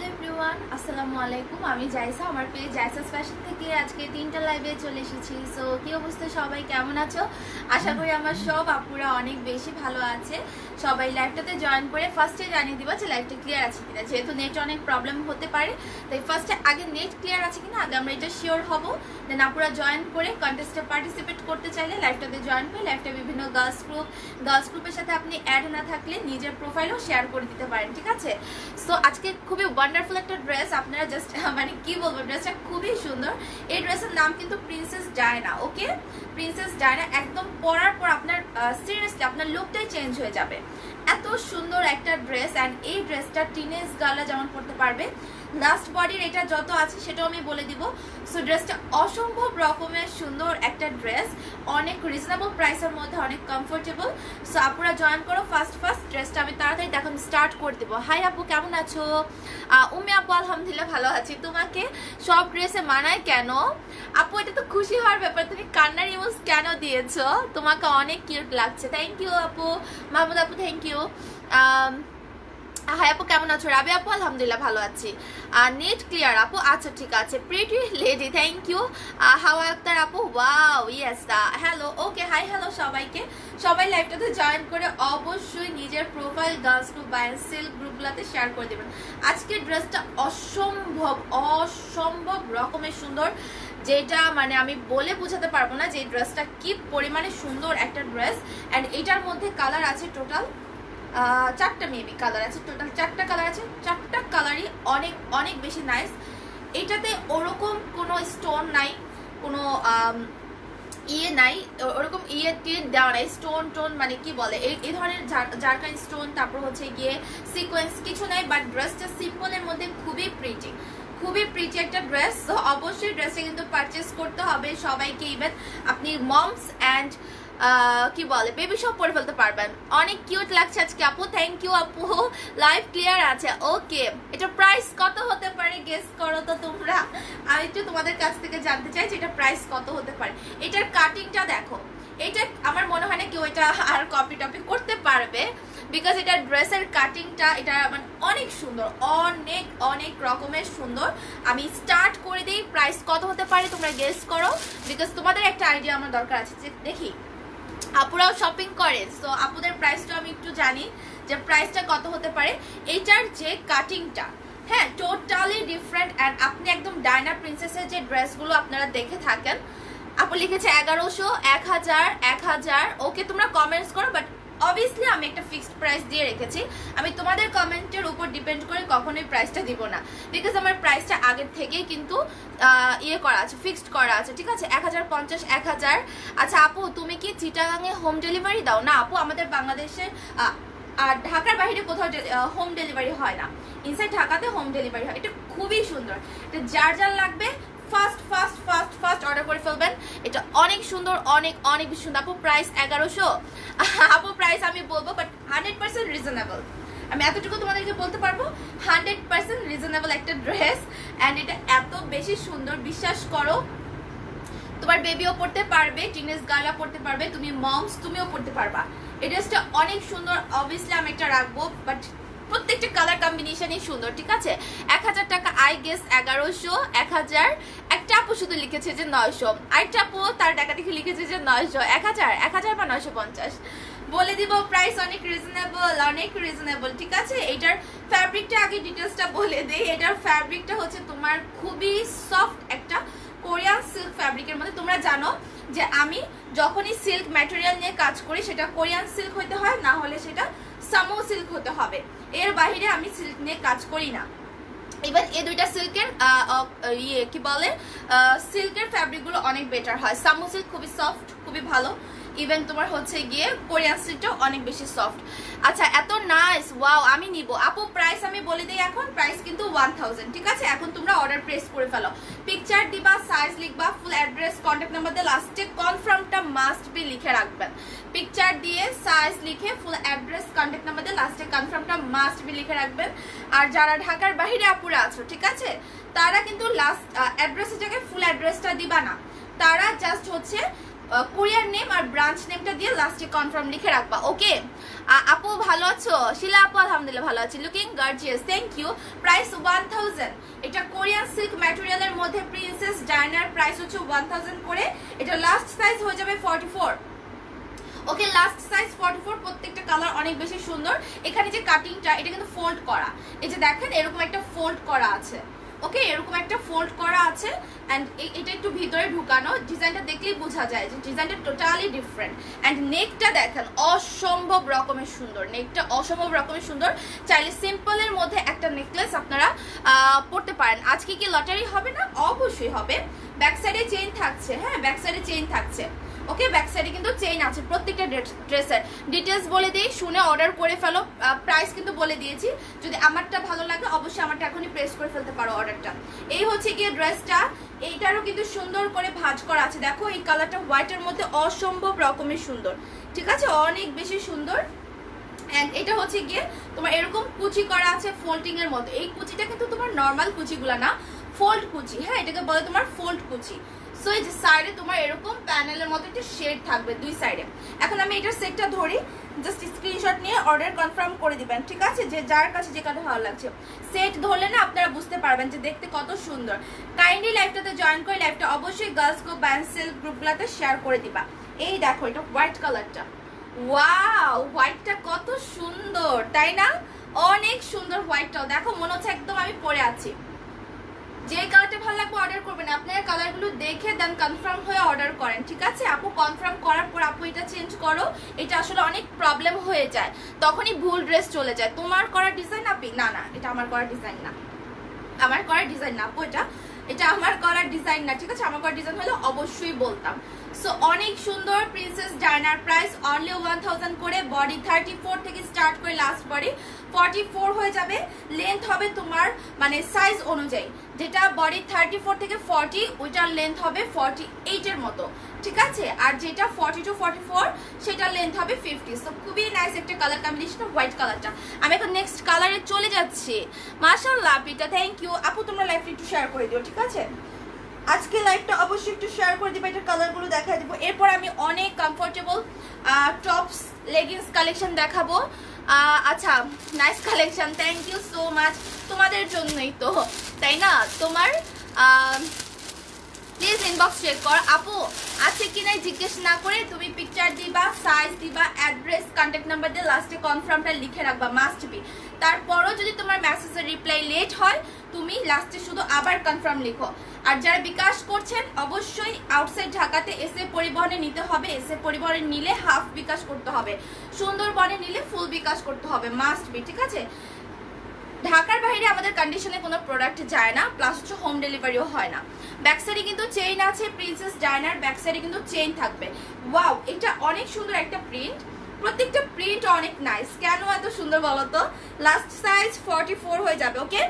Hello everyone, আসসালামু আলাইকুম। আমি জাইসা, আমার পেজ জাইসাস ফ্যাশন থেকে আজকে 3টা লাইভে চলে এসেছি। সো কি অবস্থা, সবাই কেমন আছো? আশা করি আমার সব আপুরা অনেক বেশি ভালো আছে। সবাই লাইভটাতে জয়েন করে ফার্স্টে জানিয়ে দিবা যে লাইভটা ক্লিয়ার আছে কিনা, যেহেতু নেট অনেক প্রবলেম হতে পারে, তাই ফার্স্টে আগে নেট ক্লিয়ার আছে কিনা আগে আমরা এটা শিওর হব। দেন আপুরা জয়েন করে কন্টেস্টে পার্টিসিপেট করতে চাইলে লাইভটাতে জয়েন করে লাইভটা বিভিন্ন গার্লস গ্রুপের সাথে আপনি অ্যাড না থাকলে নিজের প্রোফাইলও শেয়ার করে দিতে পারেন, ঠিক আছে? সো আজকে খুবই ওয়ান্ডারফুল একটা ড্রেস, আপনারা জাস্ট মানে কি বলবো, ড্রেসটা খুবই সুন্দর। এই ড্রেসের নাম কিন্তু প্রিন্সেস ডায়না। ওকে, প্রিন্সেস ডায়না একদম পরার পর আপনার সিরিয়াসলি আপনার লুকটাই চেঞ্জ হয়ে যাবে। এত সুন্দর একটা ড্রেস, অ্যান্ড এই ড্রেসটা টিনেজ গার্লরা যেমন পরতে পারবে। লাস্ট বডির এটা যত আছে সেটাও আমি বলে দিব। সো ড্রেসটা অসম্ভব রকমের সুন্দর একটা ড্রেস, অনেক রিজনেবল প্রাইসের মধ্যে, অনেক কমফোর্টেবল। সো আপুরা জয়েন করো ফার্স্ট ড্রেসটা আমি তাড়াতাড়ি দেখুন স্টার্ট করে দেবো। হাই আপু, কেমন আছো? উম্মে আপু আলহামদুলিল্লাহ ভালো আছি। তোমাকে সব ড্রেসে মানায় কেন আপু? এটা তো খুশি হওয়ার ব্যাপার, তুমি কান্নার ইমোজ কেন দিয়েছো? তোমাকে অনেক কিউট লাগছে। থ্যাংক ইউ আপু। মাহমুদ আপু থ্যাংক ইউ। হাই আপু কেমন আছো? রাবি আপু আলহামদুলিল্লাহ ভালো আছি। নেট ক্লিয়ার আপু? আচ্ছা ঠিক আছে। Pretty lady thank you. Hawa Akter আপু wow yes hello. Okay hi hello সবাইকে। সবাই লাইভটাতে জয়েন করে অবশ্যই নিজের প্রোফাইল গার্লস গ্রুপ বা সিল্ক গ্রুপগুলোতে শেয়ার করে দেবেন। আজকের ড্রেসটা অসম্ভব রকমের সুন্দর, যেটা মানে আমি বলে বোঝাতে পারবো না যে এই ড্রেসটা কি পরিমাণে সুন্দর একটা ড্রেস। অ্যান্ড এটার মধ্যে কালার আছে টোটাল 4টা মেবি কালার আছে, টোটাল 4টা কালার আছে। 4টা কালারই অনেক অনেক বেশি নাইস। এটাতে ওরকম কোনো স্টোন নাই, কোনো নাই, ওরকম টিয়ে দেওয়া নাই, স্টোন মানে কি বলে এই ধরনের জারকান স্টোন, তারপর হচ্ছে গিয়ে সিকোয়েন্স কিছু নাই। বাট ড্রেসটা সিম্পলের মধ্যে খুবই প্রিটি একটা ড্রেস। তো অবশ্যই ড্রেসটা কিন্তু পারচেস করতে হবে সবাইকে। ইভেন আপনি মমস অ্যান্ড কি বলে বেবি সব পরে ফেলতে পারবেন। অনেক কিউট লাগছে আজকে আপু, থ্যাংক ইউ আপু। লাইভ ক্লিয়ার আছে। ওকে, এটা প্রাইস কত হতে পারে গেস করো তো তোমরা। আমি একটু তোমাদের কাছ থেকে জানতে চাই যে এটা প্রাইস কত হতে পারে। এটার কাটিংটা দেখো, এটা আমার মনে হয় না কেউ এটা আর কপি টপি করতে পারবে, বিকজ এটা ড্রেসের কাটিংটা এটা মানে অনেক সুন্দর, অনেক রকমের সুন্দর। আমি স্টার্ট করে দিই, প্রাইস কত হতে পারে তোমরা গেস করো, বিকজ তোমাদের একটা আইডিয়া আমার দরকার আছে যে দেখি আপুরাও শপিং করে। সো আপুদের প্রাইসটা আমি একটু জানি যে প্রাইসটা কত হতে পারে। এইটার যে কাটিংটা হ্যাঁ টোটালি ডিফারেন্ট। অ্যান্ড আপনি একদম ডায়না প্রিন্সেসের যে ড্রেসগুলো আপনারা দেখে থাকেন, আপু লিখেছে 1100, 1000। ওকে তোমরা কমেন্টস করো, বাট অবভিয়াসলি আমি একটা ফিক্সড প্রাইস দিয়ে রেখেছি। আমি তোমাদের কমেন্টের উপর ডিপেন্ড করে কখনোই প্রাইসটা দিব না, বিকজ আমার প্রাইসটা আগের থেকেই কিন্তু করা আছে, ফিক্সড করা আছে, ঠিক আছে? 1050, 1000। আচ্ছা আপু তুমি কি চিটাগাঙে হোম ডেলিভারি দাও? না আপু, আমাদের বাংলাদেশের আর ঢাকার বাইরে কোথাও হোম ডেলিভারি হয় না, ইনসাইড ঢাকাতে হোম ডেলিভারি হয়। এটা খুবই সুন্দর, এটা যার লাগবে ফার্স্ট অর্ডার করে ফেলবেন। এটা অনেক সুন্দর, অনেক বেশি সুন্দর। আপু প্রাইস 1100। আপু প্রাইস আমি বলবো, বাট 100% রিজনেবল। আমি এতটুকু তোমাদেরকে বলতে পারবো, 100% রিজনেবল একটা ড্রেস। অ্যান্ড এটা এত বেশি সুন্দর, বিশ্বাস করো তোমার বেবিও পড়তে পারবে, টিনেজ গার্লরা পড়তে পারবে, তুমি মমস তুমিও পড়তে পারবা। এই ড্রেসটা অনেক সুন্দর। অবভিয়াসলি আমি একটা রাখবো, বাট প্রত্যেকটা কালার কম্বিনেশনই সুন্দর, ঠিক আছে? 1000 টাকা আই গেস 1100, 1000। একটা আপু শুধু লিখেছে যে 900, আরেকটা আপু তার টাকা দেখে লিখেছে যে 900, 1000 বা 950। বলে দিব প্রাইস অনেক রিজনেবল, ঠিক আছে? এটার ফ্যাব্রিকটা আগে ডিটেলসটা বলে দেই। এটার ফ্যাব্রিকটা হচ্ছে তোমার খুবই সফট একটা কোরিয়ান সিল্ক ফ্যাব্রিকের মধ্যে। তোমরা জানো যে আমি যখনই সিল্ক ম্যাটেরিয়াল নিয়ে কাজ করি সেটা কোরিয়ান সিল্ক হতে হয়, না হলে সেটা সামো সিল্ক হতে হবে। এর বাইরে আমি সিল্ক নিয়ে কাজ করি না। ইভেন এই দুইটা সিল্কের কি বলে সিল্কের ফ্যাব্রিকগুলো অনেক বেটার হয়। সামো সিল্ক খুবই সফট, খুবই ভালো। ইভেন তোমার হচ্ছে গিয়ে কোরিয়ান সিল্কটাও অনেক বেশি সফট। আচ্ছা এত নাইস, ওয়াও আমি নিব। আপু প্রাইস আমি বলে দিই, এখন প্রাইস কিন্তু 1000, ঠিক আছে? এখন তোমরা অর্ডার প্রেস করে ফেলো, পিকচার দিবা, সাইজ লিখবা, ফুল অ্যাড্রেস, কন্ট্যাক্ট নাম্বার দিয়ে লাস্টে কনফার্মটা মাস্ট বি লিখে রাখবেন। পিকচার দিয়ে সাইজ লিখে ফুল অ্যাড্রেস, কন্ট্যাক্ট নাম্বার দিয়ে লাস্টে কনফার্মটা মাস্ট বি লিখে রাখবেন। আর যারা ঢাকার বাইরে আপুরা আছো, ঠিক আছে, তারা কিন্তু লাস্ট অ্যাড্রেসের জায়গায় ফুল অ্যাড্রেসটা দিবা না, তারা জাস্ট হচ্ছে কুরিয়ার নেম আর ব্রাঞ্চ নেমটা দিয়ে লাস্টে কনফার্ম লিখে রাখবা। ওকে আপু ভালো আছো? শিলা আপু আলহামদুলিল্লাহ ভালো আছি, looking gorgeous, thank you. Price 1000। এটা কোরিয়ান সিল্ক ম্যাটেরিয়ালের মধ্যে প্রিন্সেস ডায়নার প্রাইস হচ্ছে 1000 করে। এটা লাস্ট সাইজ হয়ে যাবে 44। Okay last size 44। প্রত্যেকটা কালার অনেক বেশি সুন্দর। এখানে যে কাটিংটা এটা কিন্তু ফোল্ড করা, এই যে দেখেন এরকম একটা ফোল্ড করা আছে। ওকে এরকম একটা ফোল্ড করা আছে এন্ড এটা একটু ভিতরে ঢুকানো। ডিজাইনটা দেখলেই বোঝা যায় যে ডিজাইনটা টোটালি ডিফারেন্ট। এন্ড নেকটা দেখেন অসম্ভব রকমের সুন্দর, নেকটা অসম্ভব রকমের সুন্দর। চাইলে সিম্পলের মধ্যে একটা নেকলেস আপনারা পড়তে পারেন। আজকে কি লটারি হবে না? অবশ্যই হবে। ব্যাক সাইডে চেইন থাকছে, হ্যাঁ ব্যাক সাইডে চেইন থাকছে। ওকে ব্যাক সাইডে কিন্তু চেইন আছে প্রত্যেকটা ড্রেসের। ডিটেলস বলে দিই, শুনে অর্ডার করে ফেলো। প্রাইস কিন্তু বলে দিয়েছি। যদি আমারটা ভালো লাগে অবশ্যই আমারটা এখনই প্রেস করে ফেলতে পারো অর্ডারটা। এই হচ্ছে গিয়ে ড্রেসটা, এইটারও কিন্তু সুন্দর করে ভাঁজ করা আছে। দেখো এই কালারটা হোয়াইটের মধ্যে অসম্ভব রকমের সুন্দর, ঠিক আছে অনেক বেশি সুন্দর। এন্ড এটা হচ্ছে গিয়ে তোমার এরকম কুচি করা আছে ফোল্ডিং এর মতো। এই কুচিটা কিন্তু তোমার নর্মাল কুচিগুলা না, ফোল্ড কুচি, হ্যাঁ এটাকে বলে তোমার ফোল্ড কুচি। সো এই যে সাইডে তোমার এরকম প্যানেলের মতো একটা শেড থাকবে দুই সাইডে। এখন আমি এটার সেটটা ধরি, জাস্ট স্ক্রিনশট নিয়ে অর্ডার কনফার্ম করে দিবেন, ঠিক আছে? যে যার কাছে যে কাটা ভালো লাগছে সেট ধরলে না আপনারা বুঝতে পারবেন যে দেখতে কত সুন্দর। কাইন্ডলি লাইভটাতে জয়েন করে লাইভটা অবশ্যই গার্লস গো ব্যান্ড সিল্ক গ্রুপগুলোতে শেয়ার করে দিবা। এই দেখো এটা হোয়াইট কালারটা, ওয়াও হোয়াইটটা কত সুন্দর তাই না? অনেক সুন্দর হোয়াইটটাও দেখো, মনে হচ্ছে একদম আমি পরে আছি। যে কালারটা ভালো লাগবে অর্ডার করবেন, আপনারা কালারগুলো দেখে দেন কনফার্ম হয়ে অর্ডার করেন, ঠিক আছে? আপু কনফার্ম করার পর আপু এটা চেঞ্জ করো, এটা আসলে অনেক প্রবলেম হয়ে যায়, তখনই ভুল ড্রেস চলে যায়। তোমার করা ডিজাইন আপনি না, না এটা আমার করা ডিজাইন না, আমার করা ডিজাইন না আপু, এটা আমার করার ডিজাইন না, ঠিক আছে? আমার করা ডিজাইন হলে অবশ্যই বলতাম। সো অনেক সুন্দর প্রিন্সেস ডায়নার প্রাইস অনলি 1000 করে। বডি 34 থেকে স্টার্ট করে লাস্ট বডি 44 হয়ে যাবে। লেন্থ হবে তোমার মানে সাইজ অনুযায়ী, যেটা বডি 34 থেকে 40 ওইটার লেন্থ হবে 48 এর মতো, ঠিক আছে? আর যেটা 40 to 44 সেটার লেন্থ হবে 50। সো খুবই নাইস একটা কালার কম্বিনেশন, হোয়াইট কালারটা। আমি এখন নেক্সট কালারে চলে যাচ্ছি। মাশাআল্লাহ পিটা, থ্যাংক ইউ আপু। তোমরা লাইভটা একটু শেয়ার করে দিও, ঠিক আছে? আজকে লাইভটা অবশ্যই একটু শেয়ার করে দিবা, এটার কালারগুলো দেখা দিব। এরপর আমি অনেক কমফোর্টেবল টপস লেগিংস কালেকশন দেখাবো। আচ্ছা nice collection, thank you so much. তোমাদের জন্যই তো তাই না? তোমার প্লিজ ইনবক্স চেক কর আপু, আছে কি নাই জিজ্ঞেস না করে তুমি পিকচার দিবা, সাইজ দিবা, অ্যাড্রেস, কন্ট্যাক্ট নাম্বার দিয়ে লাস্টে কনফার্মটা লিখে রাখবা, মাস্ট বি। তারপরও যদি তোমার মেসেজের রিপ্লাই লেট হয় তুমি লাস্টে শুধু আবার কনফার্ম লিখো। আর যারা বিকাশ করছেন অবশ্যই আউটসাইড ঢাকাতে এসে পরিবহনে নিতে হবে, এসে পরিবহনে নিলে হাফ বিকাশ করতে হবে, সুন্দরবনে নিলে ফুল বিকাশ করতে হবে, মাস্ট বি, ঠিক আছে? ঢাকার বাইরে আমাদের কন্ডিশনে কোনো প্রোডাক্ট যায় না, প্লাস হচ্ছে হোম ডেলিভারিও হয় না। ব্যাক সাইডে কিন্তু চেইন আছে, প্রিন্সেস ডায়নার ব্যাক সাইডে কিন্তু চেইন থাকবে। ওয়াও এটা অনেক সুন্দর একটা প্রিন্ট, প্রত্যেকটা প্রিন্ট অনেক নাইস। কেন এত সুন্দর বলো তো? লাস্ট সাইজ 44 হয়ে যাবে। ওকে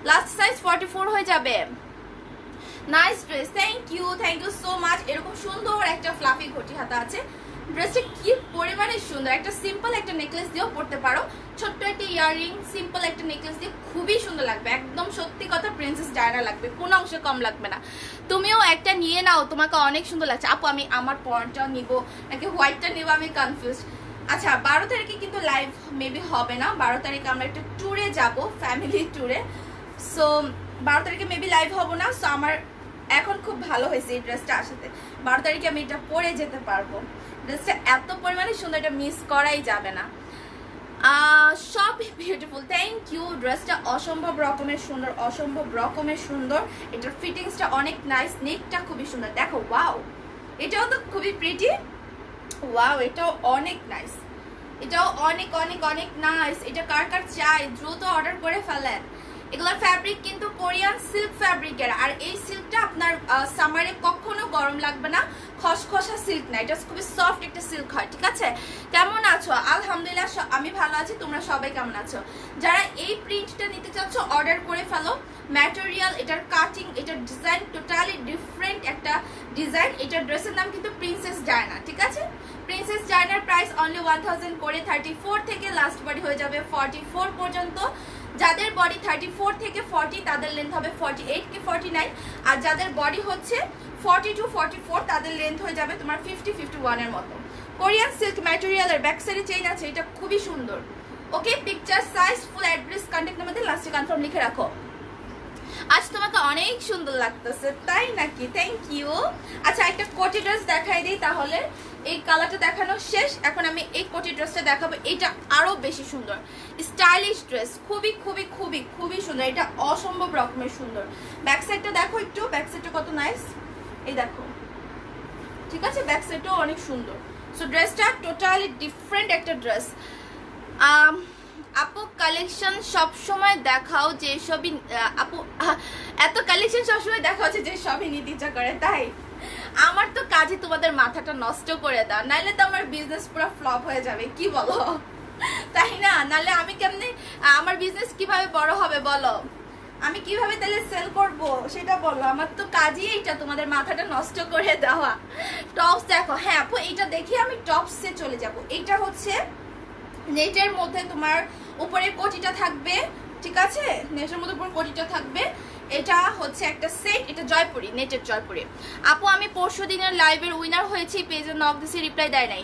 লাস্ট সাইজ 44 হয়ে যাবে। Nice dress, thank you so much. এরকম সুন্দর একটা ফ্লাফি ঘটি হাতা আছে। ড্রেসটা কি পরিমাণে সুন্দর, একটা সিম্পল একটা নেকলেস দিয়েও পরতে পারো, ছোট্ট একটা ইয়াররিং সিম্পল একটা নেকলেস দিয়ে খুবই সুন্দর লাগবে। একদম সত্যি কথা প্রিন্সেস ডায়না লাগবে, কোনো অংশে কম লাগবে না। তুমিও একটা নিয়ে নাও, তোমাকে অনেক সুন্দর লাগছে। আপু আমি আমার পরনটা নিব নাকি হোয়াইটটা নিব, আমি কনফিউজ। আচ্ছা 12 তারিখে কিন্তু লাইভ মেবি হবে না, 12 তারিখে আমরা একটা ট্যুরে যাব, ফ্যামিলি ট্যুরে। সো 12 তারিখে মেবি লাইভ হবো না। সো আমার এখন খুব ভালো হয়েছে এই ড্রেসটা আসাতে, 12 তারিখে আমি এটা পরে যেতে পারবো। ড্রেসটা এত পরিমাণে সুন্দর, এটা মিস করাই যাবে না। সব বিউটিফুল, থ্যাংক ইউ। ড্রেসটা অসম্ভব রকমের সুন্দর, অসম্ভব রকমের সুন্দর। এটার ফিটিংসটা অনেক নাইস, নেকটা খুবই সুন্দর। দেখো ওয়াও, এটাও তো খুবই প্রিটি। ওয়াও এটাও অনেক নাইস, এটাও অনেক অনেক অনেক নাইস। এটা কার কার চাই দ্রুত অর্ডার করে ফেলেন। এগুলোর ফ্যাব্রিক কিন্তু কোরিয়ান সিল্ক ফ্যাব্রিকের, আর এই সিল্কটা আপনার সামারে কখনো গরম লাগবে না, খসখসা সিল্ক না, এটা খুবই সফট একটা সিল্ক হয়, ঠিক আছে? কেমন আছো? আলহামদুলিল্লাহ আমি ভালো আছি, তোমরা সবাই কেমন আছো? যারা এই প্রিন্টটা নিতে চাচ্ছ অর্ডার করে ফেলো। ম্যাটেরিয়াল, এটার কাটিং, এটার ডিজাইন টোটালি ডিফারেন্ট একটা ডিজাইন। এটার ড্রেসের নাম কিন্তু প্রিন্সেস ডায়না, ঠিক আছে? প্রিন্সেস ডায়নার প্রাইস অনলি 1000 করে। 34 থেকে লাস্ট বডি হয়ে যাবে 44 পর্যন্ত। যাদের বডি 34 থেকে 40 তাদের লেন্থ হবে 48 কি 49, আর যাদের বডি হচ্ছে 42-44 তাদের লেন্থ হয়ে যাবে তোমার 50-51 এর মতো। কোরিয়ান সিল্ক ম্যাটেরিয়ালের ব্যাক সাইডে চেইন আছে, এটা খুবই সুন্দর। Okay, picture, size, full address, contact number লাস্টে কনফার্ম লিখে রাখো। আজ তোমাকে অনেক সুন্দর লাগতেছে, তাই নাকি? Thank you. আচ্ছা, একটা কোটি ড্রেস দেখাই দিই তাহলে। এই কালারটা দেখানো শেষ, এখন আমি এই কোটি ড্রেসটা দেখাবো। এটা আরো বেশি সুন্দর, স্টাইলিশ ড্রেস, খুবই খুবই খুবই খুবই সুন্দর। এটা অসম্ভব রকমের সুন্দর। ব্যাক সাইডটা দেখো একটু, ব্যাক সাইডটা কত নাইস, এই দেখো, ঠিক আছে? ব্যাক সাইডটাও অনেক সুন্দর। সো ড্রেসটা টোটালি ডিফারেন্ট একটা ড্রেস। আপু কালেকশন সবসময় দেখাও যে সবই, আপু এত কালেকশন সবসময় দেখাও যে সবই নিতে ইচ্ছা করে, তাই আমার তো কাজে তোমাদের মাথাটা নষ্ট করে দাও, নাইলে তো আমার বিজনেস পুরো ফ্লপ হয়ে যাবে, কি বলো? তাই না? নাহলে আমি কেমনে, আমার বিজনেস কিভাবে বড় হবে বলো? আমি কিভাবে তাহলে সেল করব সেটা বলো? আমার তো কাজই এইটা, তোমাদের মাথাটা নষ্ট করে দেওয়া। টপস দেখো, হ্যাঁ আপু এইটা দেখে আমি টপসে চলে যাব। এইটা হচ্ছে নেটের মধ্যে তোমার উপরে কোটিটা থাকবে, ঠিক আছে? নেটের মধ্যে উপর কোটিটা থাকবে। এটা হচ্ছে একটা সেট, এটা জয়পুরি, নেটের জয়পুরি। আপু আমি পরশু দিনের লাইভের উইনার হয়েছি, পেজে নক দিছি, রিপ্লাই দেয় নাই।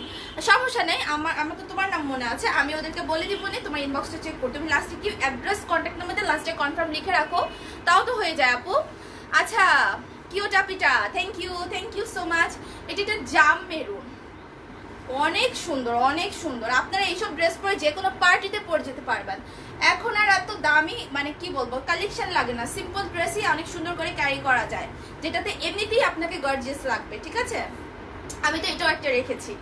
সমস্যা নেই, আমার তো তোমার নাম মনে আছে, আমি ওদেরকে বলে দিব না, তোমার ইনবক্সটা চেক করতে। তুমি লাস্টে কি অ্যাড্রেস, কন্ট্যাক্ট নাম্বার লাস্টে কনফার্ম লিখে রাখো, তাও তো হয়ে যায় আপু। আচ্ছা, কিউটাপিটা, থ্যাংক ইউ সো মাচ। এটা জাম মেরুন, অনেক সুন্দর, অনেক সুন্দর। আপনারা এইসব ড্রেস পরে যে কোনো পার্টিতে পরে যেতে পারবেন। এখন আর এত দামি মানে কি বলবো কালেকশন লাগে না, সিম্পল ড্রেসই অনেক সুন্দর করে ক্যারি করা যায়, যেটাতে এমনিতেই আপনাকে গর্জিয়াস লাগবে, ঠিক আছে? আমি তো এটাও একটা রেখেছি,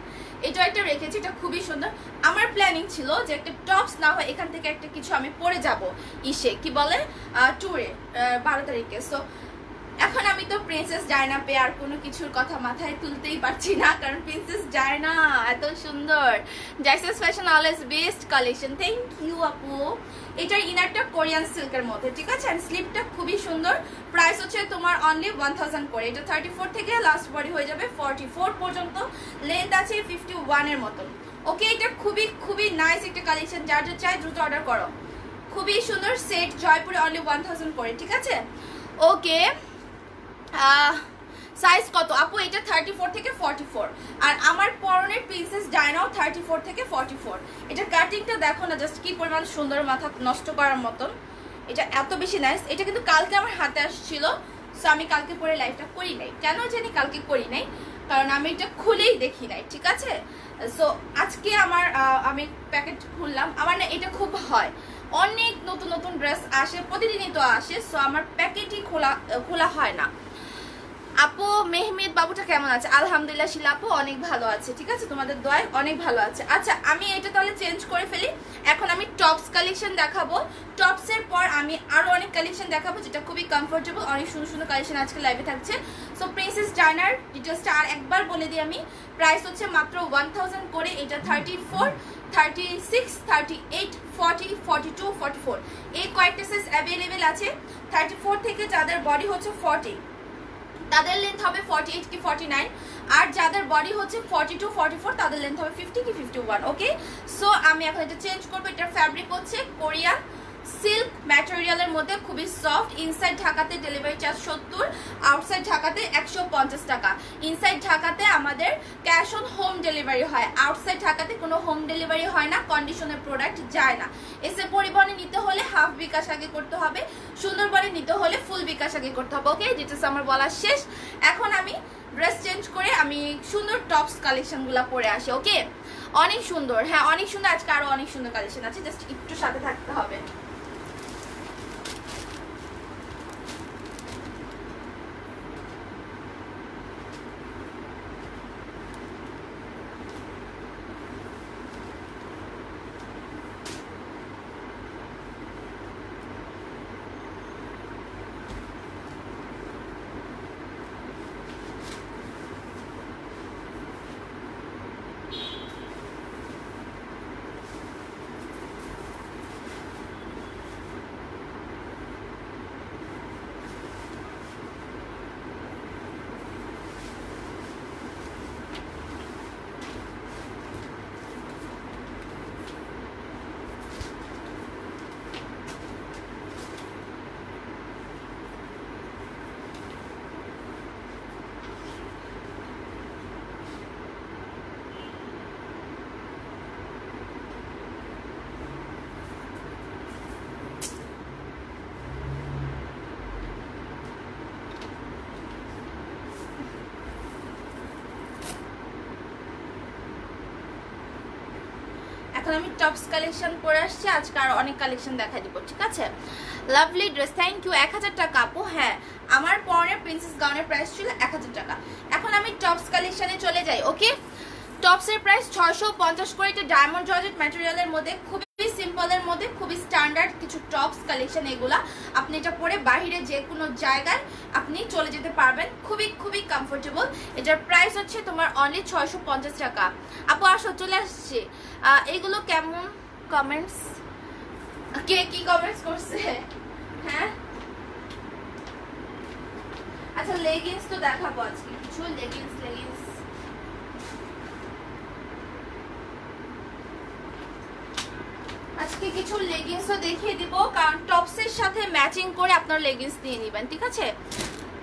এটা খুবই সুন্দর। আমার প্ল্যানিং ছিল যে একটা টপস না হয় এখান থেকে একটা কিছু আমি পরে যাব ইসে, কি বলে, ট্যুরে 12 তারিখে। সো এখন আমি তো প্রিন্সেস ডায়না পেয়ে আর কোনো কিছুর কথা মাথায় তুলতেই পারছি না, কারণ প্রিন্সেস ডায়না এত সুন্দর। জাইসাস fashion always best collection, thank you আপু। এটার ইনারটা কোরিয়ান সিল্কের মধ্যে, ঠিক আছে? অ্যান্ড স্লিপটা খুবই সুন্দর। প্রাইস হচ্ছে তোমার অনলি 1000 করে। এটা 34 থেকে লাস্ট বডি হয়ে যাবে 44 পর্যন্ত, লেন্থ আছে 51 এর মতন। ওকে, এটা খুবই খুবই নাইস একটা কালেকশন, যার যা চাই দ্রুত অর্ডার করো। খুবই সুন্দর সেট, জয়পুরে অনলি 1000 করে, ঠিক আছে? ওকে, সাইজ কত আপু? এটা 34 থেকে 44, আর আমার পরনের প্রিন্সেস ডায়নাও 34 থেকে 44। এটা কাটিংটা দেখো না, জাস্ট কি পরিমাণ সুন্দর, মাথা নষ্ট করার মতন। এটা এত বেশি নাইস। এটা কিন্তু কালকে আমার হাতে আসছিল, সো আমি কালকে পরে লাইভটা করি নাই, কেন জানি কালকে করি নাই, কারণ আমি এটা খুলেই দেখি নাই, ঠিক আছে? সো আজকে আমি প্যাকেট খুললাম। আমার না এটা খুব হয়, অনেক নতুন নতুন ড্রেস আসে, প্রতিদিনই তো আসে, সো আমার প্যাকেটই খোলা হয় না। আপু মেহমেদ বাবুটা কেমন আছে? আলহামদুলিল্লাহ শিলা আপু অনেক ভালো আছে, ঠিক আছে? তোমাদের দোয়ায় অনেক ভালো আছে। আচ্ছা, আমি এটা তাহলে চেঞ্জ করে ফেলি। এখন আমি টপস কালেকশন দেখাবো, টপসের পর আমি আরো অনেক কালেকশন দেখাবো যেটা খুবই কমফোর্টেবল, অনেক সুন্দর সুন্দর কালেকশন আজকে লাইভে থাকছে। সো প্রিন্সেস ডায়নার ডিটেলসটা আর একবার বলে দিই আমি। প্রাইস হচ্ছে মাত্র 1000 করে। এটা 34, 36, 38, 40, 42, 44 এই কয়েকটা সাইজ অ্যাভেলেবেল আছে। 34 থেকে যাদের বডি হচ্ছে 40 তাদের লেন্থ হবে 48 কি 49, আর যাদের বডি হচ্ছে 42, 44 তাদের লেন্থ হবে 50 কি 51। ওকে, সো আমি এখন এটা চেঞ্জ করবো। এটার ফ্যাব্রিক হচ্ছে কোরিয়ান সিল্ক ম্যাটেরিয়ালের মধ্যে, খুবই সফট। ইনসাইড ঢাকাতে ডেলিভারি চার্জ 70, আউটসাইড ঢাকাতে 150 টাকা। ইনসাইড ঢাকাতে আমাদের ক্যাশ অন হোম ডেলিভারি হয়, আউটসাইড ঢাকাতে কোনো হোম ডেলিভারি হয় না, কন্ডিশনের প্রোডাক্ট যায় না। এসে পরিবহনে নিতে হলে হাফ বিকাশ আগে করতে হবে, সুন্দরবনে নিতে হলে ফুল বিকাশ আগে করতে হবে। ওকে, ডিটেলস আমার বলা শেষ। এখন আমি ড্রেস চেঞ্জ করে আমি সুন্দর টপস কালেকশনগুলো পরে আসি। ওকে, অনেক সুন্দর, হ্যাঁ অনেক সুন্দর। আজকে আরো অনেক সুন্দর কালেকশন আছে, জাস্ট একটু সাথে থাকতে হবে। এখন আমি টপস কালেকশন পরে আসছি, আজকে আর অনেক কালেকশন দেখাই দিব, ঠিক আছে। Lovely dress, thank you. 1000 টাকা আপু। হ্যাঁ, আমার পরনের প্রিন্সেস গাউনের প্রাইস ছিল 1000 টাকা। এখন আমি টপস কালেকশনে চলে যাই। ওকে, টপসের প্রাইস 650 করে। এটা ডায়মন্ড জর্জেট ম্যাটেরিয়ালের মধ্যে খুবই সিম্পলের মধ্যে খুবই স্ট্যান্ডার্ড কিছু টপস কালেকশন এগুলা। আপনি এটা পরে বাইরে যে কোনো জায়গায় আপনি চলে যেতে পারবেন, খুবই খুবই কমফোর্টেবল। এটার প্রাইস হচ্ছে তোমার অনলি 650 টাকা। আপু আসো, চলে আসছে। এগুলো কেমন কমেন্টস, কে কি কমেন্টস করছে? হ্যাঁ আচ্ছা, লেগিংস তো দেখাবো আজকে কিছু। লেগিংস আজকে কিছু লেগিংসও দেখিয়ে দিব, কারণ টপসের সাথে ম্যাচিং করে আপনার লেগিংস নিয়ে নেবেন, ঠিক আছে।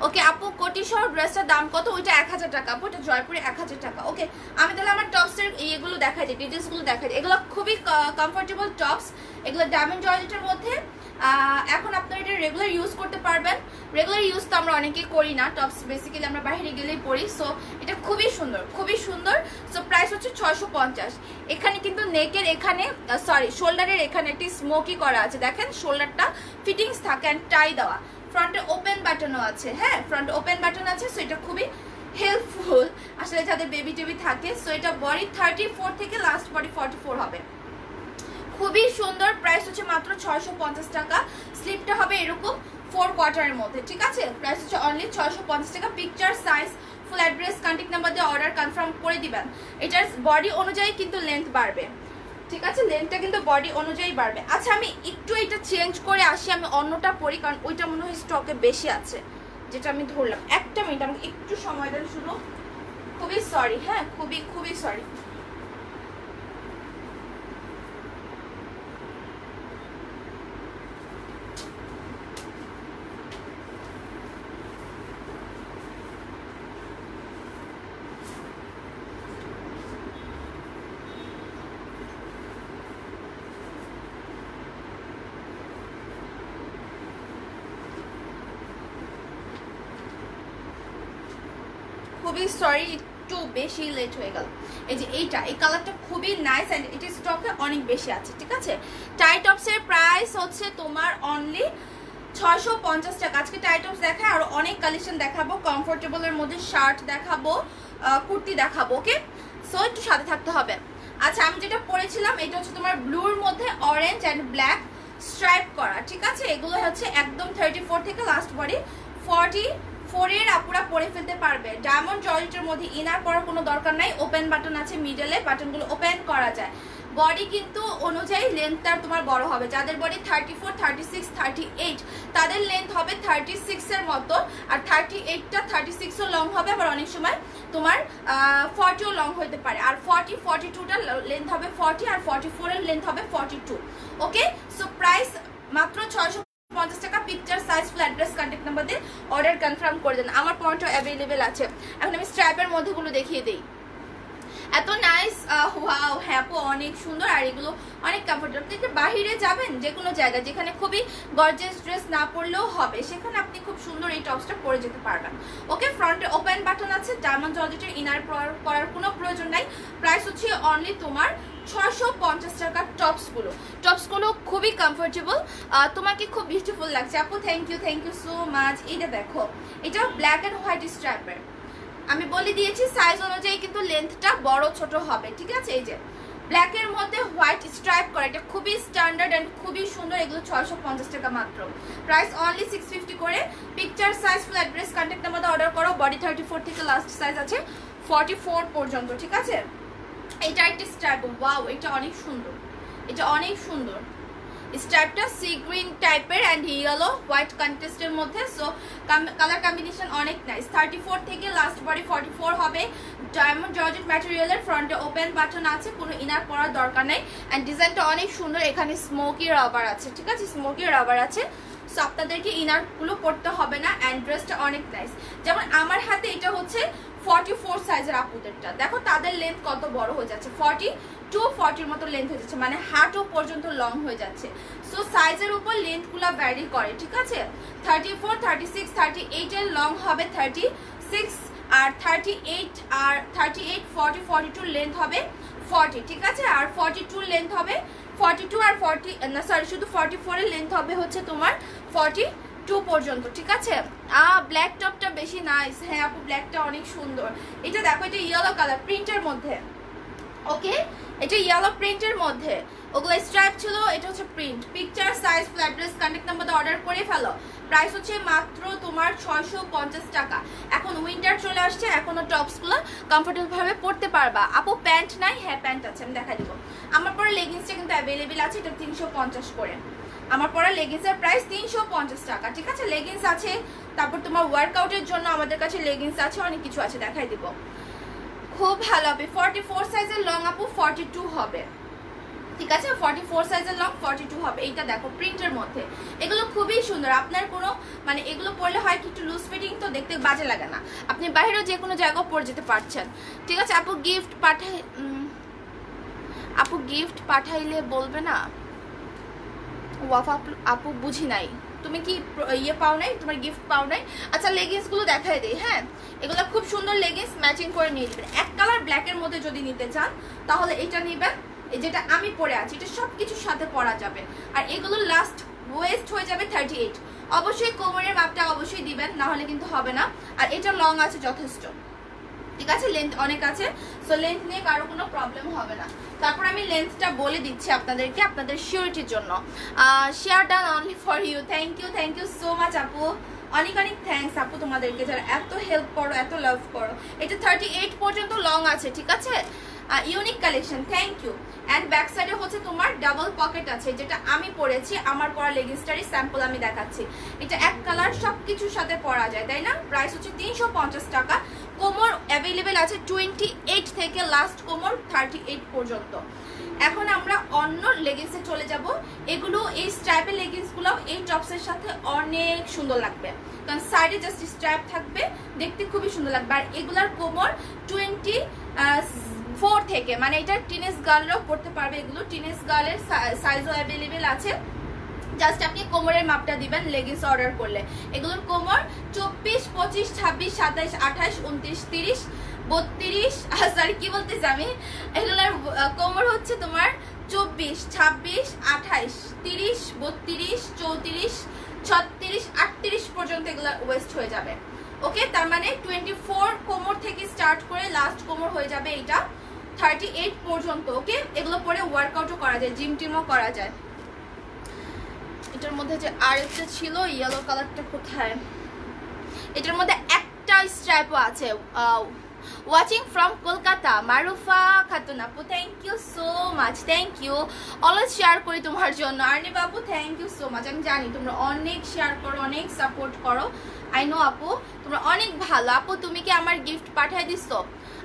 ওকে আপু, কোটি সহ ড্রেসটার দাম কত? ওইটা 1000 টাকা আপু, ওটা জয়পুরে 1000 টাকা। ওকে, আমি তাহলে আমার টপসের এগুলো দেখাই দিই, ডিটেলসগুলো দেখাই দিই। এগুলো খুবই কমফোর্টেবল টপস, এগুলো ডায়মন্ড জর্জেটের মধ্যে। এখন আপনারা এটা রেগুলার ইউজ করতে পারবেন। রেগুলার ইউজ তো আমরা অনেকেই করি না, টপস বেসিক্যালি আমরা বাইরে গেলেই পরি। সো এটা খুবই সুন্দর, খুবই সুন্দর। সো প্রাইস হচ্ছে 650। এখানে কিন্তু নেকের এখানে শোল্ডারের এখানে একটি স্মোকি করা আছে, দেখেন শোল্ডারটা ফিটিংস থাকে অ্যান্ড টাই দেওয়া। ফ্রন্টে ওপেন বাটনও আছে। হ্যাঁ, ফ্রন্টে ওপেন বাটন আছে। সো এটা খুবই হেল্পফুল আসলে যাদের বেবি টেবি থাকে। সো এটা বডি 34 থেকে লাস্ট বডি 44 হবে। খুবই সুন্দর। প্রাইস হচ্ছে মাত্র 650 টাকা। স্লিপটা হবে এরকম 4 কোয়ার্টারের মধ্যে, ঠিক আছে। প্রাইস হচ্ছে অনলি 650 টাকা। Picture, size, full address, contact number দিয়ে অর্ডার কনফার্ম করে দিবেন। এটার বডি অনুযায়ী কিন্তু লেন্থ বাড়বে, ঠিক আছে। লেন্থটা কিন্তু বডি অনুযায়ী বাড়বে। আচ্ছা, আমি একটু এটা চেঞ্জ করে আসি, আমি অন্যটা পরি, কারণ ওইটা মনে হয় স্টকে বেশি আছে যেটা আমি ধরলাম। একটা মিনিট, আমাকে একটু সময় দেন শুধু। খুবই সরি, হ্যাঁ খুবই খুবই সরি। খুবই সরি, একটু বেশি লেট হয়ে গেল। এই যে এই কালারটা খুবই নাইস এন্ড এটা স্টকে অনেক বেশি আছে, ঠিক আছে। টাই টপসের প্রাইস হচ্ছে তোমার অনলি 650 টাকা। আজকে টাই টপস দেখায়, আরো অনেক কালেকশন দেখাবো, কমফোর্টেবলের মধ্যে শার্ট দেখাবো, কুর্তি দেখাবো। ওকে, সো একটু সাথে থাকতে হবে। আচ্ছা, আমি যেটা পরেছিলাম এটা হচ্ছে তোমার ব্লুর মধ্যে অরেঞ্জ অ্যান্ড ব্ল্যাক স্ট্রাইপ করা, ঠিক আছে। এগুলো হচ্ছে একদম 34 থেকে লাস্ট বডি 44 এর আপুরা পরে ফেলতে পারবে। ডায়মন্ড জর্জেটের মধ্যে ইনার পরার কোনো দরকার নাই। ওপেন বাটন আছে, মিডলে বাটনগুলো ওপেন করা যায়। বডি কিন্তু অনুযায়ী লেন্থটা তোমার বড় হবে। যাদের বডি 34, 36, 38 তাদের লেন্থ হবে 36 এর মতো, আর 38টা 36ও লং হবে, আবার অনেক সময় তোমার 40ও লং হতে পারে। আর 40, 42টা লেন্থ হবে 40, আর 44 এর লেন্থ হবে 42। ওকে, সো প্রাইস মাত্র 650 টাকা। Picture, size, full address, contact number দিয়ে অর্ডার কনফার্ম করে দেন। আমার পয়েন্টও অ্যাভেলেবেল আছে। এখন আমি স্ট্র্যাপের মধ্যেগুলো দেখিয়ে দিই। এত নাইস, ওয়াও, হ্যাঁ আপু অনেক সুন্দর। আর এগুলো অনেক কমফোর্টেবল। আপনি বাহিরে যাবেন যে কোনো জায়গায় যেখানে খুবই গর্জিয়াস ড্রেস না পরলেও হবে, সেখানে আপনি খুব সুন্দর এই টপসটা পরে যেতে পারবেন। ওকে, ফ্রন্টে ওপেন বাটন আছে। ডায়মন্ড জর্জেটের ইনার করার কোনো প্রয়োজন নাই। প্রাইস হচ্ছে অনলি তোমার 650 টাকার টপসগুলো খুবই কমফোর্টেবল। তোমাকে খুব বিউটিফুল লাগছে আপু, থ্যাংক ইউ সো মাচ। এটা দেখো, এটা ব্ল্যাক অ্যান্ড হোয়াইট স্ট্র্যাপের। আমি বলে দিয়েছি সাইজ অনুযায়ী কিন্তু লেন্থটা বড় ছোট হবে, ঠিক আছে। এই যে ব্ল্যাকের মধ্যে হোয়াইট স্ট্রাইপ করা, এটা খুবই স্ট্যান্ডার্ড এন্ড খুবই সুন্দর। এগুলো 650 টাকা মাত্র। প্রাইস অনলি 650 করে। Picture, size, full address, contact number order করো। বডি 34 থেকে লাস্ট সাইজ আছে 44 পর্যন্ত, ঠিক আছে। এটা একটা স্ট্রাইপ, ওয়াও, এটা অনেক সুন্দর, এটা অনেক সুন্দর। স্ট্রাইপটা সি গ্রিন টাইপের অ্যান্ড ইয়েলো হোয়াইট কন্ট্রাস্টের মধ্যে। সো কালার কম্বিনেশন অনেক নাইস। 34 থেকে লাস্ট বডি 44 হবে। ডায়মন্ড জর্জেট ম্যাটেরিয়ালের, ফ্রন্টে ওপেন বাটন আছে, কোনো ইনার পরার দরকার নেই। অ্যান্ড ডিজাইনটা অনেক সুন্দর। এখানে স্মোকি রাবার আছে, ঠিক আছে, স্মোকি রাবার আছে। সো আপনাদেরকে ইনারগুলো পরতে হবে না। অ্যান্ড ড্রেসটা অনেক নাইস। যেমন আমার হাতে এটা হচ্ছে 44 সাইজের আপুদেরটা, দেখো তাদের লেন্থ কত বড় হয়ে যাচ্ছে, 40 মতো লেন্থ হয়ে যাচ্ছে, মানে হাঁটু পর্যন্ত লং হয়ে যাচ্ছে। সো সাইজের উপর লেন্থগুলো ভ্যারি করে, ঠিক আছে। 34, 36, 38 এর লং হবে 36, আর 38, 40, 42 লেন্থ হবে 40, ঠিক আছে। আর 42 লেন্থ হবে 42 আর 40 না সরি শুধু 44 এর লেন্থ হবে হচ্ছে তোমার 42 পর্যন্ত, ঠিক আছে। ব্ল্যাক টপটা বেশি নাইস। হ্যাঁ আপু ব্ল্যাকটা অনেক সুন্দর। এটা দেখো এটা ইয়েলো কালার প্রিন্টের মধ্যে, ওকে এটা ইয়েলো প্রিন্টের মধ্যে, ওগুলো স্ট্রাইপ ছিল, এটা হচ্ছে print. Picture size flat dress contact number দিয়ে অর্ডার করে ফেলো। প্রাইস হচ্ছে মাত্র তোমার 650 টাকা। এখন উইন্টার চলে আসছে, এখনো টপসগুলো কমফোর্টেবল ভাবে পরতে পারবা। আপু প্যান্ট নাই? হ্যাঁ প্যান্ট আছে, আমি দেখা দিব। আমার পরে লেগিংসটা কিন্তু অ্যাভেলেবেল আছে, এটা 350 করে। আমার পরে লেগিংসের প্রাইস 350 টাকা, ঠিক আছে। লেগিংস আছে, তারপর তোমার ওয়ার্কআউটের জন্য আমাদের কাছে লেগিংস আছে, অনেক কিছু আছে, দেখাই দিব। খুব ভালো হবে। 44 সাইজের লং আপু 42 হবে, ঠিক আছে। 44 সাইজের লং 42 হবে। এইটা দেখো প্রিন্টের মধ্যে, এগুলো খুবই সুন্দর। আপনার কোনো মানে এগুলো পরলে হয় কি একটু লুজ ফিটিং, তো দেখতে বাজে লাগে না, আপনি বাইরেও যে কোনো জায়গায় পরে যেতে পারছেন, ঠিক আছে। আপু গিফট পাঠাইলে বলবে না? আপু বুঝি নাই, তুমি কি ইয়ে পাও নাই, তোমার গিফট পাও নাই? আচ্ছা লেগিংস গুলো দেখাই দেই। হ্যাঁ এগুলো খুব সুন্দর লেগিংস, ম্যাচিং করে নিয়ে নেবেন। এক কালার ব্ল্যাকের মধ্যে যদি নিতে চান তাহলে এটা নেবেন, যেটা আমি পরে আছি, এটা সবকিছুর সাথে পরা যাবে। আর এগুলো লাস্ট ওয়েস্ট হয়ে যাবে 38। অবশ্যই কোমরের মাপটা অবশ্যই দিবেন, না হলে কিন্তু হবে না। আর এটা লং আছে যথেষ্ট, ঠিক আছে, লেন্থ অনেক আছে, সো লেন্থ নিয়ে কারো কোনো প্রবলেম হবে না। তারপর আমি লেন্থটা বলে দিচ্ছি আপনাদেরকে আপনাদের সিওরিটির জন্য। Share done only for you. Thank you so much আপু, অনেক অনেক থ্যাঙ্কস আপু তোমাদেরকে, যারা এত হেল্প করো, এত লাভ করো। এটা 38 পর্যন্ত লং আছে, ঠিক আছে। Unique collection, thank you. And back সাইডে হচ্ছে তোমার ডাবল পকেট আছে, যেটা আমি পরেছি, আমার পরা লেগিংসটারই স্যাম্পল আমি দেখাচ্ছি। এটা এক কালার, সবকিছুর সাথে পরা যায়, তাই না। প্রাইস হচ্ছে 350 টাকা। কোমর অ্যাভেলেবেল আছে 28 থেকে লাস্ট কোমর 38 পর্যন্ত। এখন আমরা অন্য লেগিংসে চলে যাব। এগুলো এই স্ট্রাইপের লেগিংসগুলো এই টপসের সাথে অনেক সুন্দর লাগবে, কারণ সাইডে জাস্ট স্ট্রাইপ থাকবে, দেখতে খুবই সুন্দর লাগবে। আর এগুলার কোমর 24 থেকে, মানে এটা টিনেজ গার্লরাও পড়তে পারবে। এগুলো টিনেজ গার্লের সাইজও অ্যাভেলেবেল আছে, জাস্ট আপনি কোমরের মাপটা দিবেন লেগিংস অর্ডার করলে। এগুলোর কোমর 24, 25, 26, 27, 28, 29, 30, 32, সরি কি বলতেছি আমি, এগুলোর কোমর হচ্ছে তোমার 24, 26, 28, 30, 32, 34, 36, 38 পর্যন্ত এগুলো ওয়েস্ট হয়ে যাবে, ওকে। তার মানে 24 কোমর থেকে স্টার্ট করে লাস্ট কোমর হয়ে যাবে এটা 38 পর্যন্ত, ওকে। এগুলো পরে ওয়ার্কআউটও করা যায়, জিম টিমও করা যায়। এটার মধ্যে যে আরেকটা ছিল ইয়েলো কালারটা কোথায়, এটার মধ্যে একটা স্ট্রাইপও আছে। ওয়াচিং ফ্রম কলকাতা মারুফা খাতুন আপু, thank you so much, thank you. Always share করি তোমার জন্য। আর্নি বাবু থ্যাংক ইউ সো মাচ, আমি জানি তোমরা অনেক শেয়ার করো, অনেক সাপোর্ট করো, আই নো আপু তোমরা অনেক ভালো। আপু তুমি কি আমার গিফট পাঠিয়ে দিছো?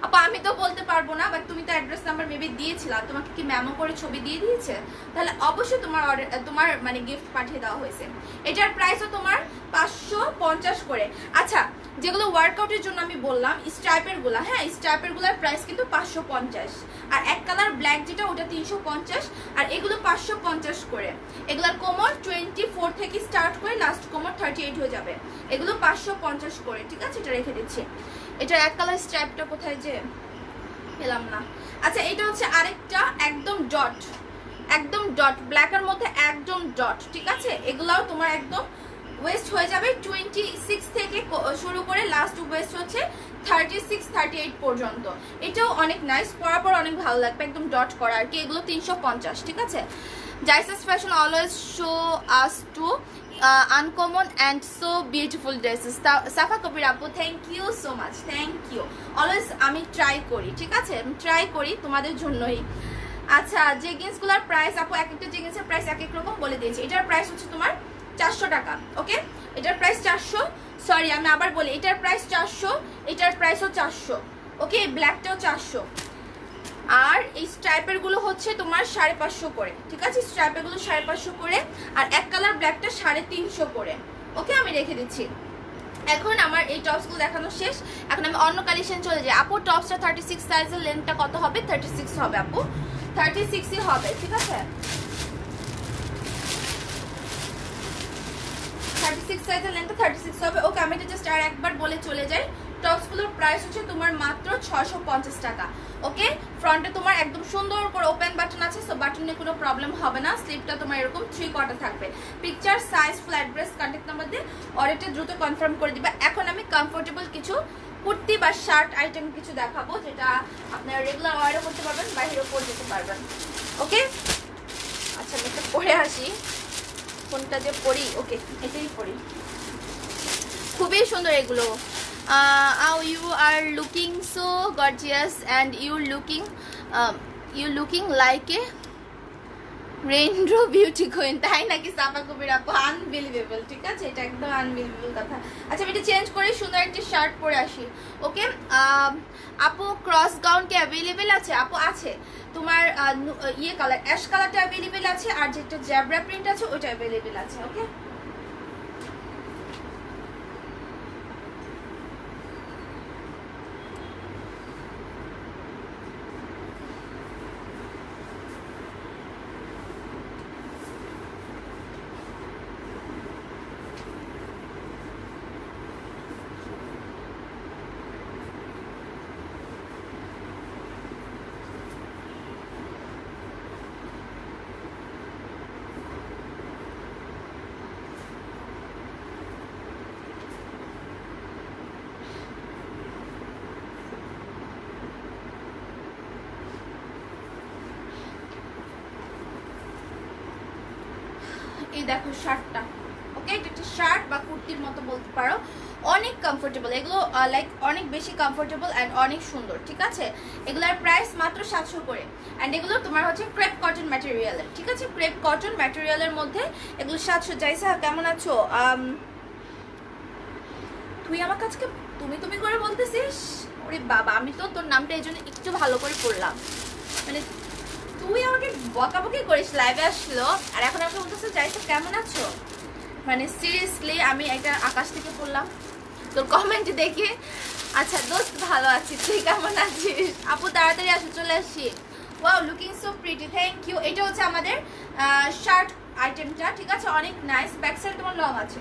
আপু আমি তো বলতে পারবো না, বাট তুমি তো অ্যাড্রেস নাম্বার মেবি দিয়েছিলা, তোমাকে কি মেমো করে ছবি দিয়ে দিয়েছে? তাহলে অবশ্যই তোমার অর্ডার, তোমার মানে গিফট পাঠিয়ে দেওয়া হয়েছে। এটার প্রাইসও তোমার 550 করে। আচ্ছা যেগুলো ওয়ার্কআউটের জন্য আমি বললাম স্ট্রাইপের গুলা, হ্যাঁ স্ট্রাইপের গুলার প্রাইস কিন্তু 550, আর এক কালার ব্ল্যাক যেটা ওটা 350, আর এগুলো 550 করে। এগুলোর কোমর 24 থেকে স্টার্ট করে লাস্ট কোমর 38 হয়ে যাবে। এগুলো 550 করে, ঠিক আছে। এটা রেখে দিচ্ছি। এটা এক কালার স্ট্রাইপটা কোথায় যে পেলাম না। আচ্ছা এটা হচ্ছে আরেকটা একদম ডট ব্ল্যাকের মধ্যে একদম ডট, ঠিক আছে। এগুলাও তোমার একদম ওয়েস্ট হয়ে যাবে 26 থেকে শুরু করে লাস্ট ওয়েস্ট হচ্ছে 36, 38 পর্যন্ত। এটাও অনেক নাইস, পরার পর অনেক ভালো লাগবে, একদম ডট করা আর কি। এগুলো 350, ঠিক আছে। জাইসাস fashion always show us too uncommon and so beautiful dresses. Safa Kabir আপু thank you so much, thank you. Always আমি ট্রাই করি, ঠিক আছে, আমি ট্রাই করি তোমাদের জন্যই। আচ্ছা জেগিন্সগুলোর প্রাইস আপু এক একটা জেগিন্সের প্রাইস এক এক রকম বলে দিয়েছি। এটার প্রাইস হচ্ছে তোমার 400 টাকা, ওকে। এটার প্রাইস 400, সরি আমি আবার বলি, এটার প্রাইস 400, এটার প্রাইসও 400, ওকে। ব্ল্যাকটাও 400, আর এই স্ট্রাইপের গুলো হচ্ছে তোমার 550 করে, ঠিক আছে। স্ট্রাইপের গুলো 550 করে, আর এক কালার ব্ল্যাকটা 350 করে, ওকে। আমি রেখে দিচ্ছি। এখন আমার এই টপসগুলো দেখানো শেষ, এখন আমি অন্য কালেকশন চলে যাই। আপু টপসটা 36 সাইজের লেন্থটা কত হবে? 36 হবে আপু, 36ই হবে, ঠিক আছে। 36 সাইজের লেন্থটা 36 হবে, ওকে। আমি এটা জাস্ট আর একবার বলে চলে যাই। টপসগুলোর প্রাইস হচ্ছে তোমার মাত্র 650 টাকা। ওকে, ফ্রন্টে তোমার একদম সুন্দর করে ওপেন বাটন আছে, সো বাটন নিয়ে কোনো প্রবলেম হবে না। স্লিপটা তোমার এরকম 3 কোয়ার্টার থাকবে। Picture, size, flat dress, contact number দিয়ে অর্ডারটা দ্রুত কনফার্ম করে দিবা। এখন আমি কমফোর্টেবল কিছু কুর্তি বা শার্ট আইটেম কিছু দেখাবো, যেটা আপনারা রেগুলার অর্ডার করতে পারবেন, বাইরেও পরে যেতে পারবেন। ওকে, আচ্ছা আমি একটা পরে আসি, কোনটা যে পরি, ওকে এটাই পরি, খুবই সুন্দর এগুলো। You are looking so gorgeous and you looking like a rainbow beauty queen, তাই নাকি সাফা কবির আপু? আনবিলিভেবল, ঠিক আছে, এটা একদম আনবিলিভেবল কথা। আচ্ছা আমি এটা চেঞ্জ করে সুন্দর একটা শার্ট পরে আসি। ওকে আপু, ক্রস গাউন কি অ্যাভেলেবেল আছে? আপু আছে, তোমার ইয়ে কালার, অ্যাশ কালারটা অ্যাভেলেবেল আছে, আর যেটা জ্যাবরা প্রিন্ট আছে ওইটা অ্যাভেলেবেল আছে। ওকে, এই দেখো শার্টটা। ওকে, এটা একটা শার্ট বা কুর্তির মতো বলতে পারো, অনেক কমফোর্টেবল এগুলো, লাইক অনেক বেশি কমফোর্টেবল অ্যান্ড অনেক সুন্দর, ঠিক আছে। এগুলোর প্রাইস মাত্র 700 করে, অ্যান্ড এগুলো তোমার হচ্ছে ক্রেপ কটন ম্যাটেরিয়ালের, ঠিক আছে, ক্রেপ কটন ম্যাটেরিয়ালের মধ্যে এগুলো 700। জাইসা কেমন আছো? তুই আমাকে আজকে তুমি তুমি করে বলতেছিস? ওরে বাবা, আমি তো তোর নামটা এই জন্য একটু ভালো করে পড়লাম, মানে তুই আমাকে বকাবকি করিস, লাইভে আসলো আর এখন আমাকে বলতেছে জাইসা কেমন আছো, মানে সিরিয়াসলি আমি একটা আকাশ থেকে পড়লাম তোর কমেন্ট দেখে। আচ্ছা দোস্ত ভালো আছি, তুই কেমন আছিস? আপু তাড়াতাড়ি আসো, চলে আসি। Wow, looking so pretty, thank you. এটা হচ্ছে আমাদের শার্ট আইটেমটা, ঠিক আছে, অনেক নাইস। ব্যাক সাইড তোমার লং আছে,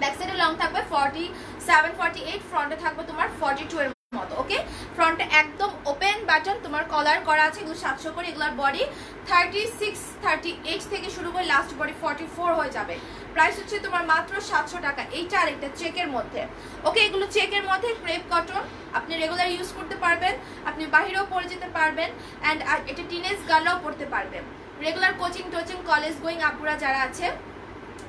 ব্যাক সাইডে লং থাকবে 47 48, ফ্রন্টে থাকবে তোমার 42 এর মতো। ওকে, ফ্রন্টে একদম ওপেন বাটন, তোমার কলার করা আছে, এগুলো 700 করে। এগুলোর বডি 36 38 থেকে শুরু করে লাস্ট বডি 44 হয়ে যাবে। প্রাইস হচ্ছে তোমার মাত্র 700 টাকা। এইটা আর একটা চেকের মধ্যে। ওকে, এগুলো চেকের মধ্যে ক্রেপ কটন, আপনি রেগুলার ইউজ করতে পারবেন, আপনি বাহিরেও পরে যেতে পারবেন, অ্যান্ড এটা টিনেজ গার্লরাও পড়তে পারবেন, রেগুলার কোচিং টোচিং কলেজ গোয়িং আপুরা যারা আছে,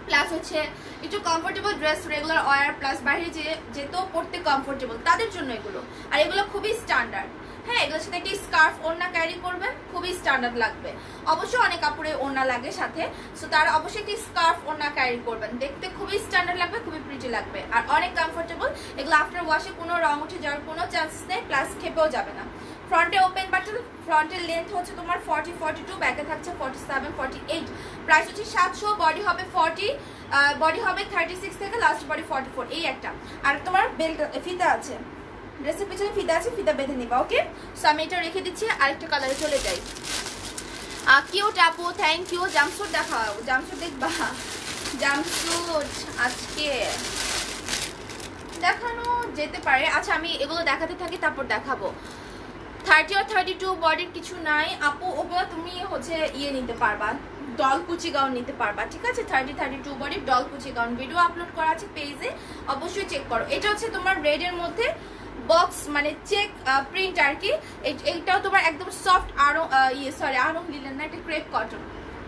প্লাস হচ্ছে একটু comfortable dress regular war, plus বাইরে যেতেও পড়তে কমফোর্টেবল, তাদের জন্য এগুলো। আর এগুলো খুবই স্ট্যান্ডার্ড, হ্যাঁ, এগুলোর সাথে একটি স্কার্ফ ওড়না ক্যারি করবেন, খুবই স্ট্যান্ডার্ড লাগবে। অবশ্যই অনেক কাপড়ে ওড়না লাগে সাথে, সো তারা অবশ্যই একটি স্কার্ফ ওড়না ক্যারি করবেন, দেখতে খুবই স্ট্যান্ডার্ড লাগবে, খুবই প্রিটি লাগবে, আর অনেক কমফোর্টেবল। এগুলো আফটার ওয়াশে কোনো রং উঠে যাওয়ার কোনো চান্সেস নেই, প্লাস খেপেও যাবে না। ফ্রন্টে ওপেন বাটন, ফ্রন্টের লেন্থ হচ্ছে তোমার 40 42, ব্যাকে থাকছে 47 48। প্রাইস হচ্ছে 700, বডি হবে 40, বডি হবে 36 থেকে লাস্ট বডি 44, এই একটা। আর তোমার বেল্ট ফিতা আছে, ড্রেসের পিছনে ফিতা আছে, ফিতা বেঁধে নিবা। ওকে, সো আমি এটা রেখে দিচ্ছি, আরেকটা কালারে চলে যাই। কিউট আপু, থ্যাংক ইউ। জাম্পস্যুট দেখাও, জাম্পস্যুট দেখবা? জাম্পস্যুট আজকে দেখানো যেতে পারে। আচ্ছা আমি এগুলো দেখাতে থাকি, তারপর দেখাবো। 30 আর 32 বডির কিছু নাই আপু, ওগুলো তুমি হচ্ছে ইয়ে নিতে পারবা, ডল কুচি গাউন নিতে পারবা, ঠিক আছে। 30 32 বডির ডল কুচি গাউন ভিডিও আপলোড করা আছে পেজে, অবশ্যই চেক করো। এটা হচ্ছে তোমার রেডের মধ্যে বক্স, মানে চেক প্রিন্ট আর কি। এইটাও তোমার একদম সফট, আরো আরং লিলেন না, এটা ক্রেপ কটন।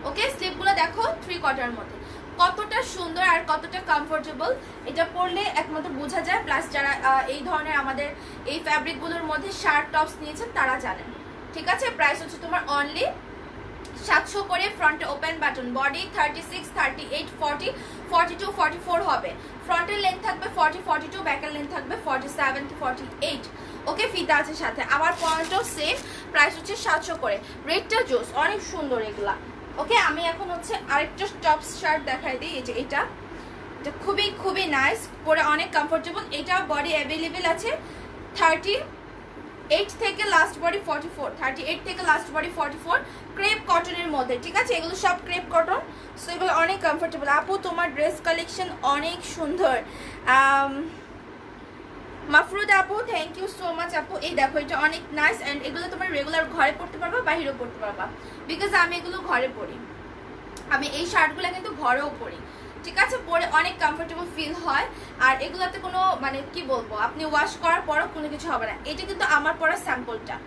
ওকে, স্লিপগুলো দেখো 3 কোয়ার্টার মধ্যে, কতটা সুন্দর আর কতটা কমফোর্টেবল, এটা পরলে একমাত্র বোঝা যায়। প্লাস যারা এই ধরনের আমাদের এই ফ্যাব্রিকগুলোর মধ্যে শার্ট টপস নিয়েছেন তারা জানেন, ঠিক আছে। প্রাইস হচ্ছে তোমার অনলি 700 করে। ফ্রন্টে ওপেন বাটন, বডি 36 38 40 42 44 হবে। ফ্রন্টের লেন্থ থাকবে 40 42, ব্যাকের লেন্থ থাকবে 47 48। ওকে, ফিতা আছে সাথে। আমার পয়েন্টও সেম, প্রাইস হচ্ছে 700 করে। রেটটা জোস, অনেক সুন্দর এগুলা। ওকে, আমি এখন হচ্ছে আরেকটা টপ শার্ট দেখাই দিই। এই যে এটা খুবই খুবই নাইস, পরে অনেক কমফোর্টেবল। এটা বডি অ্যাভেলেবেল আছে 38 থেকে লাস্ট বডি 44, 38 থেকে লাস্ট বডি 44, ক্রেপ কটনের মধ্যে, ঠিক আছে। এগুলো সব ক্রেপ কটন, সো এগুলো অনেক কমফোর্টেবল। আপু তোমার ড্রেস কালেকশন অনেক সুন্দর। মাফরুদা আপু, থ্যাংক ইউ সো মাচ আপু। এই দেখো এটা অনেক নাইস এন্ড এগুলো তোমার রেগুলার ঘরে পড়তে পারবা, বাইরেও পড়তে পারবা, বিকজ আমি এগুলো ঘরে পরি। আমি এই শার্টগুলো কিন্তু ঘরেও পরি, ঠিক আছে, পরে অনেক কমফোর্টেবল ফিল হয়। আর এগুলোতে কোনো মানে কি বলবো, আপনি ওয়াশ করার পরও কোনো কিছু হবে না। এটা কিন্তু আমার পরা স্যাম্পলটা,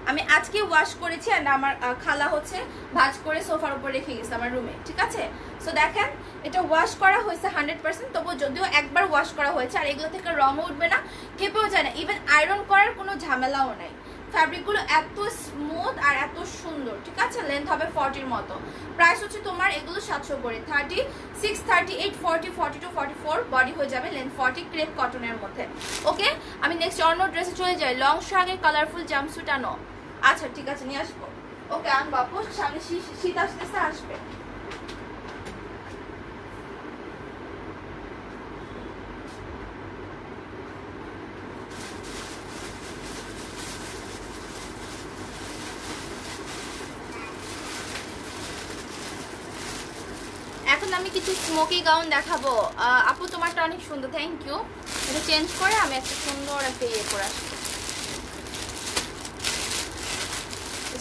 আমি আজকে ওয়াশ করেছি অ্যান্ড আমার খালা হচ্ছে ভাঁজ করে সোফার উপর রেখে গেছে আমার রুমে, ঠিক আছে। সো দেখেন এটা ওয়াশ করা হয়েছে 100%, তবু যদিও একবার ওয়াশ করা হয়েছে। আর এগুলো থেকে রঙও উঠবে না, কেঁপেও যায় না, ইভেন আয়রন করার কোনো ঝামেলাও নাই। ফ্যাব্রিকগুলো এত স্মুথ আর এত সুন্দর, ঠিক আছে। লেন্থ হবে 40-র মতো। প্রাইস হচ্ছে তোমার এগুলো 700 করে, 36, 38, 40, 42, 44 বডি হয়ে যাবে, লেন্থ 40, ক্রেপ কটনের মধ্যে। ওকে, আমি নেক্সট অন্য ড্রেসে চলে যাই। লং শার্টের কালারফুল জাম্পস্যুট আনো। আচ্ছা ঠিক আছে, নিয়ে আসবো। ওকে আনবো আপু, সামনে শীত আসতেছে, আসবে। এখন আমি কিছু স্মোকি গাউন দেখাবো। আপু তোমারটা অনেক সুন্দর, থ্যাংক ইউ। এটা চেঞ্জ করে আমি একটা সুন্দর একটা ইয়ে করে আসবো,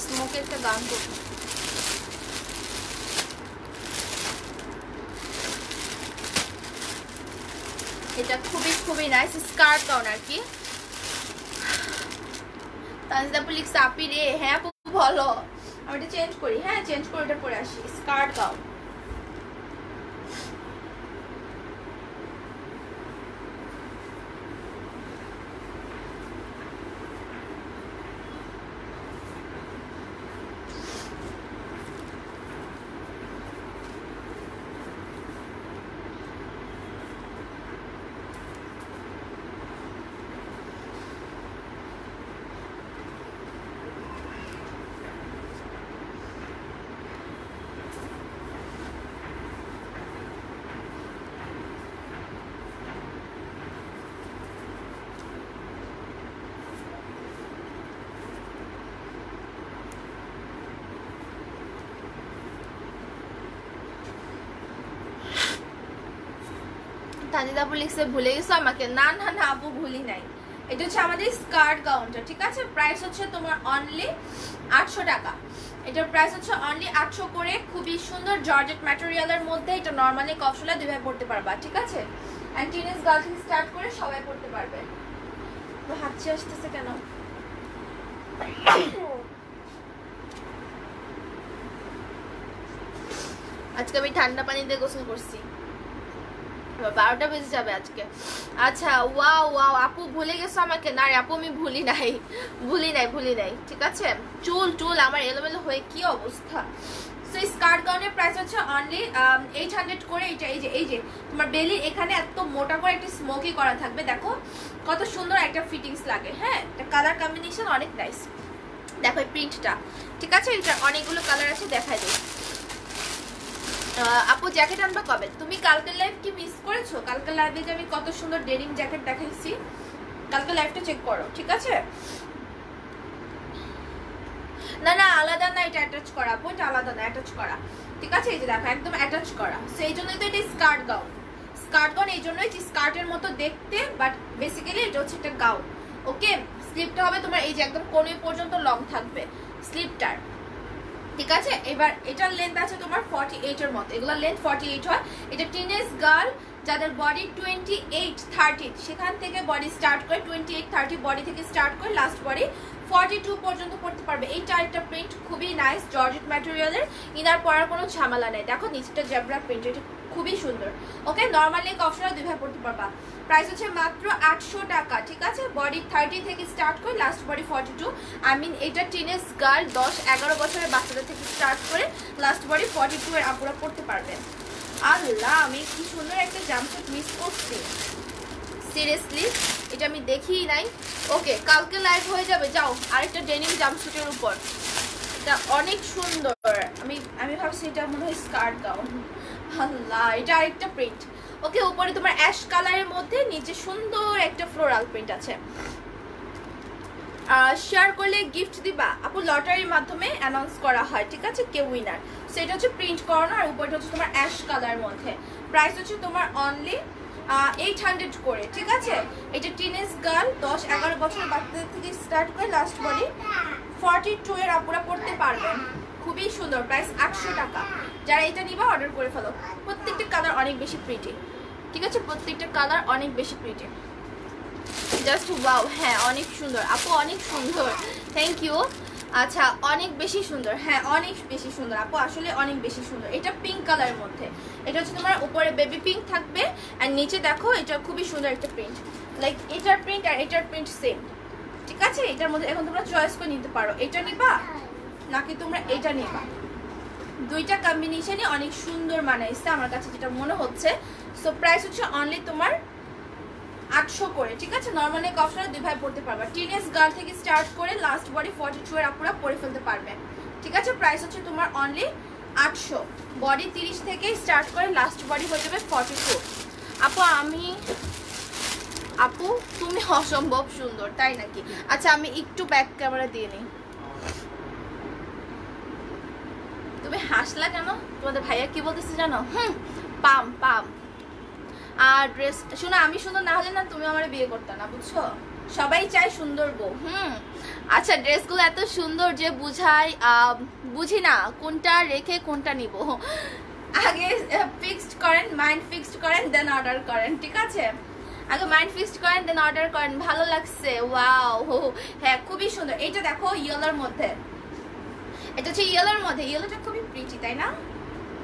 স্মোকের একটা গাউন করবো। এটা খুবই খুবই নাইস স্কার্ট গাউন আর কি। তানজিদা আপু লিখছে আপি রে, হ্যাঁ আপু বলো। আমি এটা চেঞ্জ করি, হ্যাঁ চেঞ্জ করে এটা পরে আসি, স্কার্ট গাউন। তানজিদা আপু লিখছে ভুলে গেছো আমাকে। না না না আপু ভুলি নাই। এটা হচ্ছে আমাদের স্কার্ট গাউনটা, ঠিক আছে। প্রাইস হচ্ছে তোমার অনলি 800 টাকা। এটার প্রাইস হচ্ছে অনলি 800 করে। খুবই সুন্দর জর্জেট ম্যাটেরিয়ালের মধ্যে। এটা নর্মালি কফসলা দুইভাবে পড়তে পারবা, ঠিক আছে। এন্ড টিনেজ গার্ল থেকে স্টার্ট করে সবাই পড়তে পারবে। তো হাঁচি আসতেছে কেন? আজকে আমি ঠান্ডা পানি দিয়ে গোসল করছি, 12টা বেজে যাবে আজকে। আচ্ছা ওয়াও ওয়াও আপু ভুলে গেছো আমাকে। না রে আপু আমি ভুলি নাই, ভুলি নাই, ঠিক আছে। চুল আমার এলোমেলো হয়ে কি অবস্থা। সো স্কার্ট গাউনের প্রাইস হচ্ছে অনলি 800 করে। এটা এই যে তোমার বেলির এখানে এত মোটা করে একটা স্মোকি করা থাকবে, দেখো কত সুন্দর একটা ফিটিংস লাগে। হ্যাঁ, এটা কালার কম্বিনেশন অনেক নাইস। দেখো এই প্রিন্টটা, ঠিক আছে। এটা অনেকগুলো কালার আছে, দেখাই দিই। আপু জ্যাকেট আনবা কবে? তুমি কালকের লাইভ কি মিস করেছো? কালকের লাইভে যে আমি কত সুন্দর ডেনিম জ্যাকেট দেখাইছি, কালকের লাইভটা চেক করো, ঠিক আছে। না না আলাদা না, এটা অ্যাটাচ করা আপু, এটা আলাদা না, অ্যাটাচ করা, ঠিক আছে। এই যে দেখো একদম অ্যাটাচ করা। সেই জন্যই তো এটা স্কার্ট গাউন। স্কার্ট গাউন এই জন্যই যে স্কার্টের মতো দেখতে, বাট বেসিক্যালি এটা হচ্ছে একটা গাউন। ওকে, স্লিপটা হবে তোমার এই যে একদম কোণে পর্যন্ত লং থাকবে স্লিপটার, ঠিক আছে। এবার এটার লেন্থ আছে তোমার 48 এর মতো। এগুলোর লেন্থ 48 হয়। এটা টিনেজ গার্ল যাদের বডি 28-30 সেখান থেকে বডি স্টার্ট করে, 28-30 বডি থেকে স্টার্ট করে লাস্ট বডি 42 পর্যন্ত পড়তে পারবে। এইটা একটা প্রিন্ট খুবই নাইস জর্জেট ম্যাটেরিয়ালের, ইনার পরার কোনো ঝামেলা নেই। দেখো নিচটা জেব্রা প্রিন্ট, এটা খুবই সুন্দর। ওকে, নর্মালি অপশনাল দুইভাবে পড়তে পারবা। প্রাইস হচ্ছে মাত্র 800 টাকা, ঠিক আছে। বডি 30 থেকে স্টার্ট করে লাস্ট বডি 42। আই মিন এটা টিনেজ গার্ল 10-11 বছরের বাচ্চাদের থেকে স্টার্ট করে লাস্ট বডি 42 এর আপুরা পড়তে পারবে। আল্লাহ, আমি কি সুন্দর একটা জাম্পস্যুট মিস করছি, সিরিয়াসলি এটা আমি দেখিই নাই। ওকে, কালকে লাইভ হয়ে যাবে। যাও আরেকটা ডেনিম জাম্পস্যুটের উপর, এটা অনেক সুন্দর। আমি ভাবছি এটা মনে হয় স্কার্ট গাউন। আল্লাহ, এটা আরেকটা প্রিন্ট। ওকে, উপরে তোমার অ্যাশ কালারের মধ্যে নিচে সুন্দর একটা ফ্লোরাল প্রিন্ট আছে। শেয়ার করলে গিফট দিবা আপু? লটারির মাধ্যমে অ্যানাউন্স করা হয়, ঠিক আছে, কে উইনার। সো এটা হচ্ছে প্রিন্ট করানো, আর উপরটা হচ্ছে তোমার অ্যাশ কালারের মধ্যে। প্রাইস হচ্ছে তোমার অনলি 800 করে, ঠিক আছে। এটা টিনেজ গার্ল 10-11 বছর বাচ্চাদের থেকে স্টার্ট করে লাস্ট বডি 42 এর আপুরা পড়তে পারবেন। খুবই সুন্দর, প্রাইস 800 টাকা। যারা এটা নিবা অর্ডার করে ফেলো। প্রত্যেকটা কালার অনেক বেশি প্রিটি, ঠিক আছে, প্রত্যেকটা কালার অনেক বেশি প্রিটি, জাস্ট ওয়াও। হ্যাঁ অনেক সুন্দর আপু, অনেক সুন্দর, থ্যাংক ইউ। আচ্ছা অনেক বেশি সুন্দর, হ্যাঁ অনেক বেশি সুন্দর আপু, আসলে অনেক বেশি সুন্দর। এটা পিঙ্ক কালারের মধ্যে, এটা হচ্ছে তোমার উপরে বেবি পিঙ্ক থাকবে আর নিচে দেখো এটা খুবই সুন্দর একটা প্রিন্ট, লাইক এটার প্রিন্ট আর এটার প্রিন্ট সেম, ঠিক আছে। এটার মধ্যে এখন তোমরা চয়েস করে নিতে পারো এটা নিবা নাকি তোমরা এটা নিবা। দুইটা কম্বিনেশনই অনেক সুন্দর মানাইছে আমার কাছে যেটা মনে হচ্ছে। সো প্রাইস হচ্ছে অনলি তোমার 800 করে, ঠিক আছে। নরমাল নেক অপশনে দুই ভাই পড়তে পারবে। টিনেজ গার্ল থেকে স্টার্ট করে লাস্ট বডি 42 এর আপুরা পরে ফেলতে পারবে, ঠিক আছে। প্রাইস হচ্ছে তোমার অনলি 800। বডি 30 থেকে স্টার্ট করে লাস্ট বডি হয়ে যাবে 42। আপু তুমি অসম্ভব সুন্দর, তাই নাকি? আচ্ছা আমি একটু ব্যাক ক্যামেরা দিয়ে নিই। তুমি হাসলা কেন? তোমাদের ভাইয়া কি বলতেছে জানো? পাম পাম। আর ড্রেস শোনো, আমি সুন্দর না হলে না তুমি আমার বিয়ে করতে না, বুঝছো? সবাই চায় সুন্দর বউ। আচ্ছা ড্রেসগুলো এত সুন্দর যে বুঝি না কোনটা রেখে কোনটা নিব। আগে ফিক্সড করেন, মাইন্ড ফিক্সড করেন, দেন অর্ডার করেন, ঠিক আছে। আগে মাইন্ড ফিক্সড করেন দেন অর্ডার করেন। ভালো লাগছে, ওয়াও। হ্যাঁ খুবই সুন্দর। এইটা দেখো ইয়েলোর মধ্যে, এটা হচ্ছে ইয়েলোর মধ্যে। ইয়েলোটা খুবই প্রিটি, তাই না?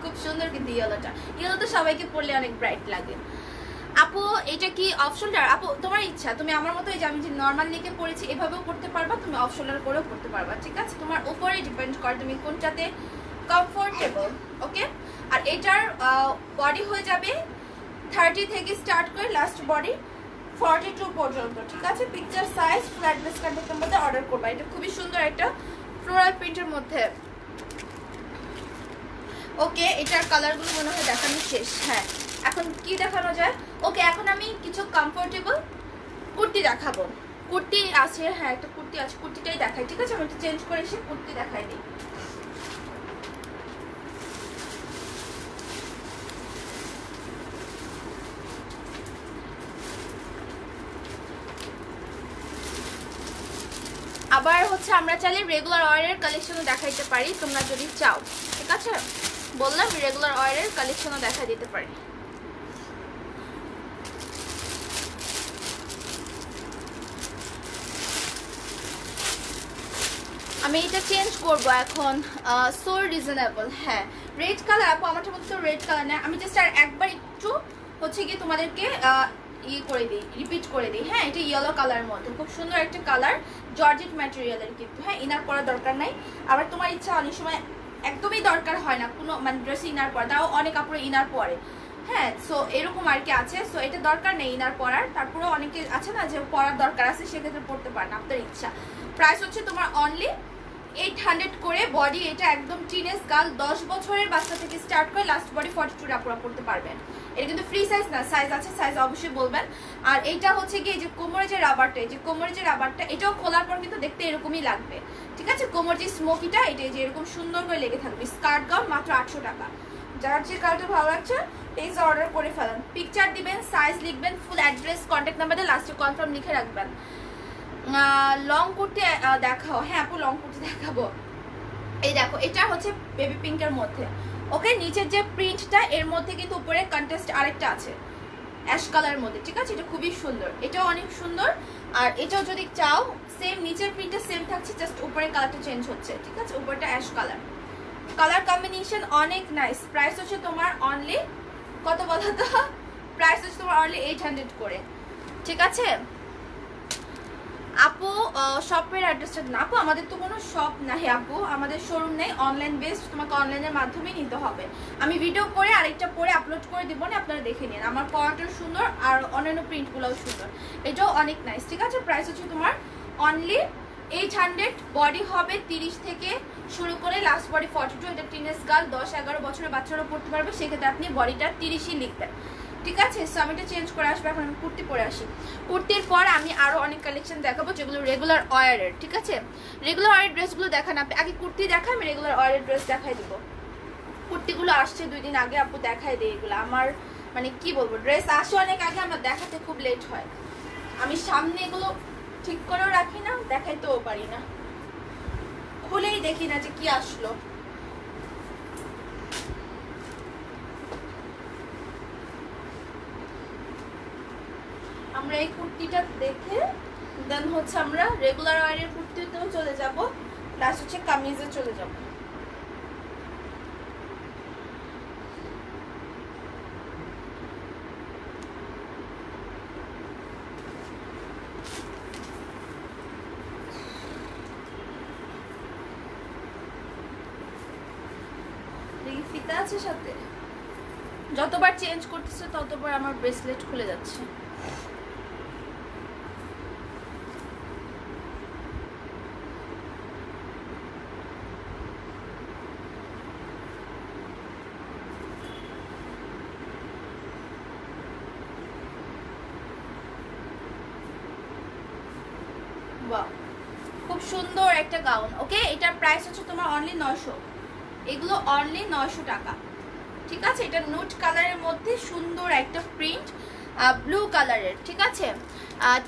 খুব সুন্দর কিন্তু ইয়েলোটা। ইয়েলো তো সবাইকে পরলে অনেক ব্রাইট লাগে। আপু এটা কি অফ শোল্ডার? আপু তোমার ইচ্ছা, তুমি আমার মতো এই যে আমি যে নর্মাল নেকে পরেছি এভাবেও পড়তে পারবা, তুমি অফ শোল্ডার করেও পড়তে পারবা, ঠিক আছে। তোমার উপরে ডিপেন্ড করে তুমি কোনটাতে কমফোর্টেবল, ওকে। আর এটার বডি হয়ে যাবে 30 থেকে স্টার্ট করে লাস্ট বডি 42 পর্যন্ত, ঠিক আছে। পিকচার সাইজ ফ্ল্যাট বেস কন্ট্যাক্টের মধ্যে অর্ডার করবা। এটা খুবই সুন্দর একটা ফ্লোরাল প্রিন্টের মধ্যে, ওকে। এটার কালারগুলো মনে হয় দেখানো শেষ। হ্যাঁ এখন কি দেখানো যায়? ওকে এখন আমি কিছু কমফোর্টেবল কুর্তি দেখাবো। কুর্তি আছে, হ্যাঁ একটা কুর্তি আছে, কুর্তিটাই দেখাই, ঠিক আছে। আমি একটু চেঞ্জ করে এসে কুর্তি দেখাই দিই। আবার হচ্ছে আমরা চাইলে রেগুলার ওয়ারের কালেকশনও দেখাইতে পারি তোমরা যদি চাও, ঠিক আছে। বললাম রেগুলার ওয়ারের কালেকশনও দেখা দিতে পারি। আমি এটা চেঞ্জ করব এখন, সো রিজনেবল। হ্যাঁ রেড কালার আপু, আমার মধ্যে তো রেড কালার না। আমি জাস্ট আর একবার একটু হচ্ছে গিয়ে তোমাদেরকে ইয়ে করে দিই, রিপিট করে দিই। হ্যাঁ এটা ইয়েলো কালারের মধ্যে খুব সুন্দর একটা কালার, জর্জেট ম্যাটেরিয়ালের কিন্তু। হ্যাঁ ইনার পরার দরকার নাই। আবার তোমার ইচ্ছা অনেক সময় একদমই দরকার হয় না কোনো মানে ড্রেসে ইনার পরা, তাও অনেক কাপড়ে ইনার পরে। হ্যাঁ সো এরকম আর কি আছে। সো এটা দরকার নেই ইনার পরার, তারপরেও অনেকে আছে না যে পরার দরকার আছে, সেক্ষেত্রে পড়তে পারেন, আপনার ইচ্ছা। প্রাইস হচ্ছে তোমার অনলি 800 করে। বডি এটা একদম টিনেজ গার্ল 10 বছরের বাচ্চা থেকে স্টার্ট করে লাস্ট বডি 42 আপুরা পড়তে পারবেন। এটা কিন্তু ফ্রি সাইজ না, সাইজ আছে, সাইজ অবশ্যই বলবেন। আর এইটা হচ্ছে কি যে কোমরে যে রাবারটা, এই যে কোমরে যে রাবারটা, এটাও খোলার পর কিন্তু দেখতে এরকমই লাগবে, ঠিক আছে। কোমর যে স্মোকিটা এটা যে এরকম সুন্দর করে লেগে থাকবে। স্কার্ট গাউন মাত্র 800 টাকা। যার যে কালারটা ভালো লাগছে প্লিজ অর্ডার করে ফেলেন। পিকচার দিবেন, সাইজ লিখবেন, ফুল অ্যাড্রেস, কন্ট্যাক্ট নাম্বার দিয়ে লাস্টে কনফার্ম লিখে রাখবেন। লং কুর্তি দেখাও। হ্যাঁ আপু লং কুর্তি দেখাবো। এই দেখো এটা হচ্ছে বেবি পিঙ্কের মধ্যে, ওকে। নিচের যে প্রিন্টটা এর মধ্যে কিন্তু উপরে কন্ট্রাস্ট আরেকটা আছে অ্যাশ কালারের মধ্যে, ঠিক আছে। এটা খুবই সুন্দর, এটাও অনেক সুন্দর। আর এটাও যদি চাও সেম নিচের প্রিন্টটা সেম থাকছে, জাস্ট উপরে কালারটা চেঞ্জ হচ্ছে, ঠিক আছে। উপরটা অ্যাশ কালার, কালার কম্বিনেশন অনেক নাইস। প্রাইস হচ্ছে তোমার অনলি কত বলো তো? প্রাইস হচ্ছে তোমার অনলি 800 করে, ঠিক আছে। আপু শপের অ্যাড্রেসটা না আপু, আমাদের তো কোনো শপ নাই আপু, আমাদের শোরুম নেই, অনলাইন বেসড, তোমাকে অনলাইনের মাধ্যমেই নিতে হবে। আমি ভিডিও করে আরেকটা পরে আপলোড করে দেবো না, আপনারা দেখে নিন। আমার পরাটাও সুন্দর আর অন্যান্য প্রিন্টগুলোও সুন্দর, এটাও অনেক নাইস, ঠিক আছে। প্রাইস হচ্ছে তোমার অনলি 800। বডি হবে 30 থেকে শুরু করে লাস্ট বডি 42। এটা টিনেজ গার্ল 10-11 বছরের বাচ্চারা পড়তে পারবে, সেক্ষেত্রে আপনি বডিটা 30ই লিখবেন, ঠিক আছে। সো আমি এটা চেঞ্জ করে আসবো। এখন আমি কুর্তি পরে আসি। কুর্তির পর আমি আরো অনেক কালেকশন দেখাবো যেগুলো রেগুলার ওয়ারের, ঠিক আছে। রেগুলার ওয়ারের ড্রেসগুলো দেখান আপনি, আগে কুর্তি দেখা, আমি রেগুলার ওয়ারের ড্রেস দেখাই দেবো। কুর্তিগুলো আসছে 2 দিন আগে, আপু দেখাই দেয় এগুলো। আমার মানে কি বলবো, ড্রেস আসে অনেক আগে, আমার দেখাতে খুব লেট হয়। আমি সামনে এগুলো ঠিক করেও রাখি না, দেখাইতেও পারি না, খুলেই দেখি না যে কি আসলো। আমরা এই কুর্তিটা দেখে দেন হচ্ছে আমরা রেগুলার ওয়ারের কুর্তিতেও চলে যাব, প্লাস হচ্ছে কামিজে চলে যাব। ফিতা আছে সাথে, যতবার চেঞ্জ করতেছে ততবার আমার ব্রেসলেট খুলে যাচ্ছে। বাহ, খুব সুন্দর একটা গাউন। ওকে, এটার প্রাইস হচ্ছে তোমার অনলি 900। এগুলো অনলি 900 টাকা, ঠিক আছে। এটা নুট কালারের মধ্যে সুন্দর একটা প্রিন্ট, ব্লু কালারের, ঠিক আছে।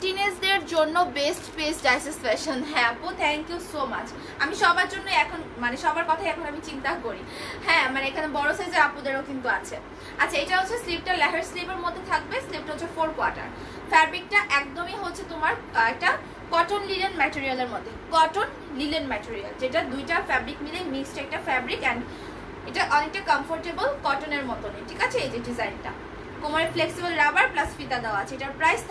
টিনেজদের জন্য বেস্ট ডাইসেস ফ্যাশন। হ্যাঁ আপু, থ্যাংক ইউ সো মাচ। আমি সবার জন্য এখন মানে সবার কথাই এখন আমি চিন্তা করি। হ্যাঁ মানে এখানে বড় সাইজের আপুদেরও কিন্তু আছে। আচ্ছা, এটা হচ্ছে স্লিভটা লেহার স্লিভের মধ্যে থাকবে। স্লিভটা হচ্ছে 4 কোয়ার্টার। ফ্যাব্রিকটা একদমই হচ্ছে তোমার একটা কটন লিনেন ম্যাটেরিয়ালের মধ্যে, কটন লিনেন ম্যাটেরিয়াল, যেটা দুইটা ফ্যাব্রিক মিলে মিক্সড একটা ফ্যাব্রিক, অ্যান্ড এটা অনেকটা কমফোর্টেবল কটনের মতনই, ঠিক আছে। এই যে ডিজাইনটা কোমরে ফ্লেক্সিবল রাবার প্লাস ফিতা দেওয়া আছে। এটার প্রাইস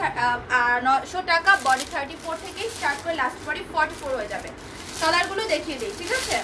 900 টাকা। বডি 34 থেকে স্টার্ট করে লাস্ট বডি 44 হয়ে যাবে। কালারগুলো দেখিয়ে দিই, ঠিক আছে।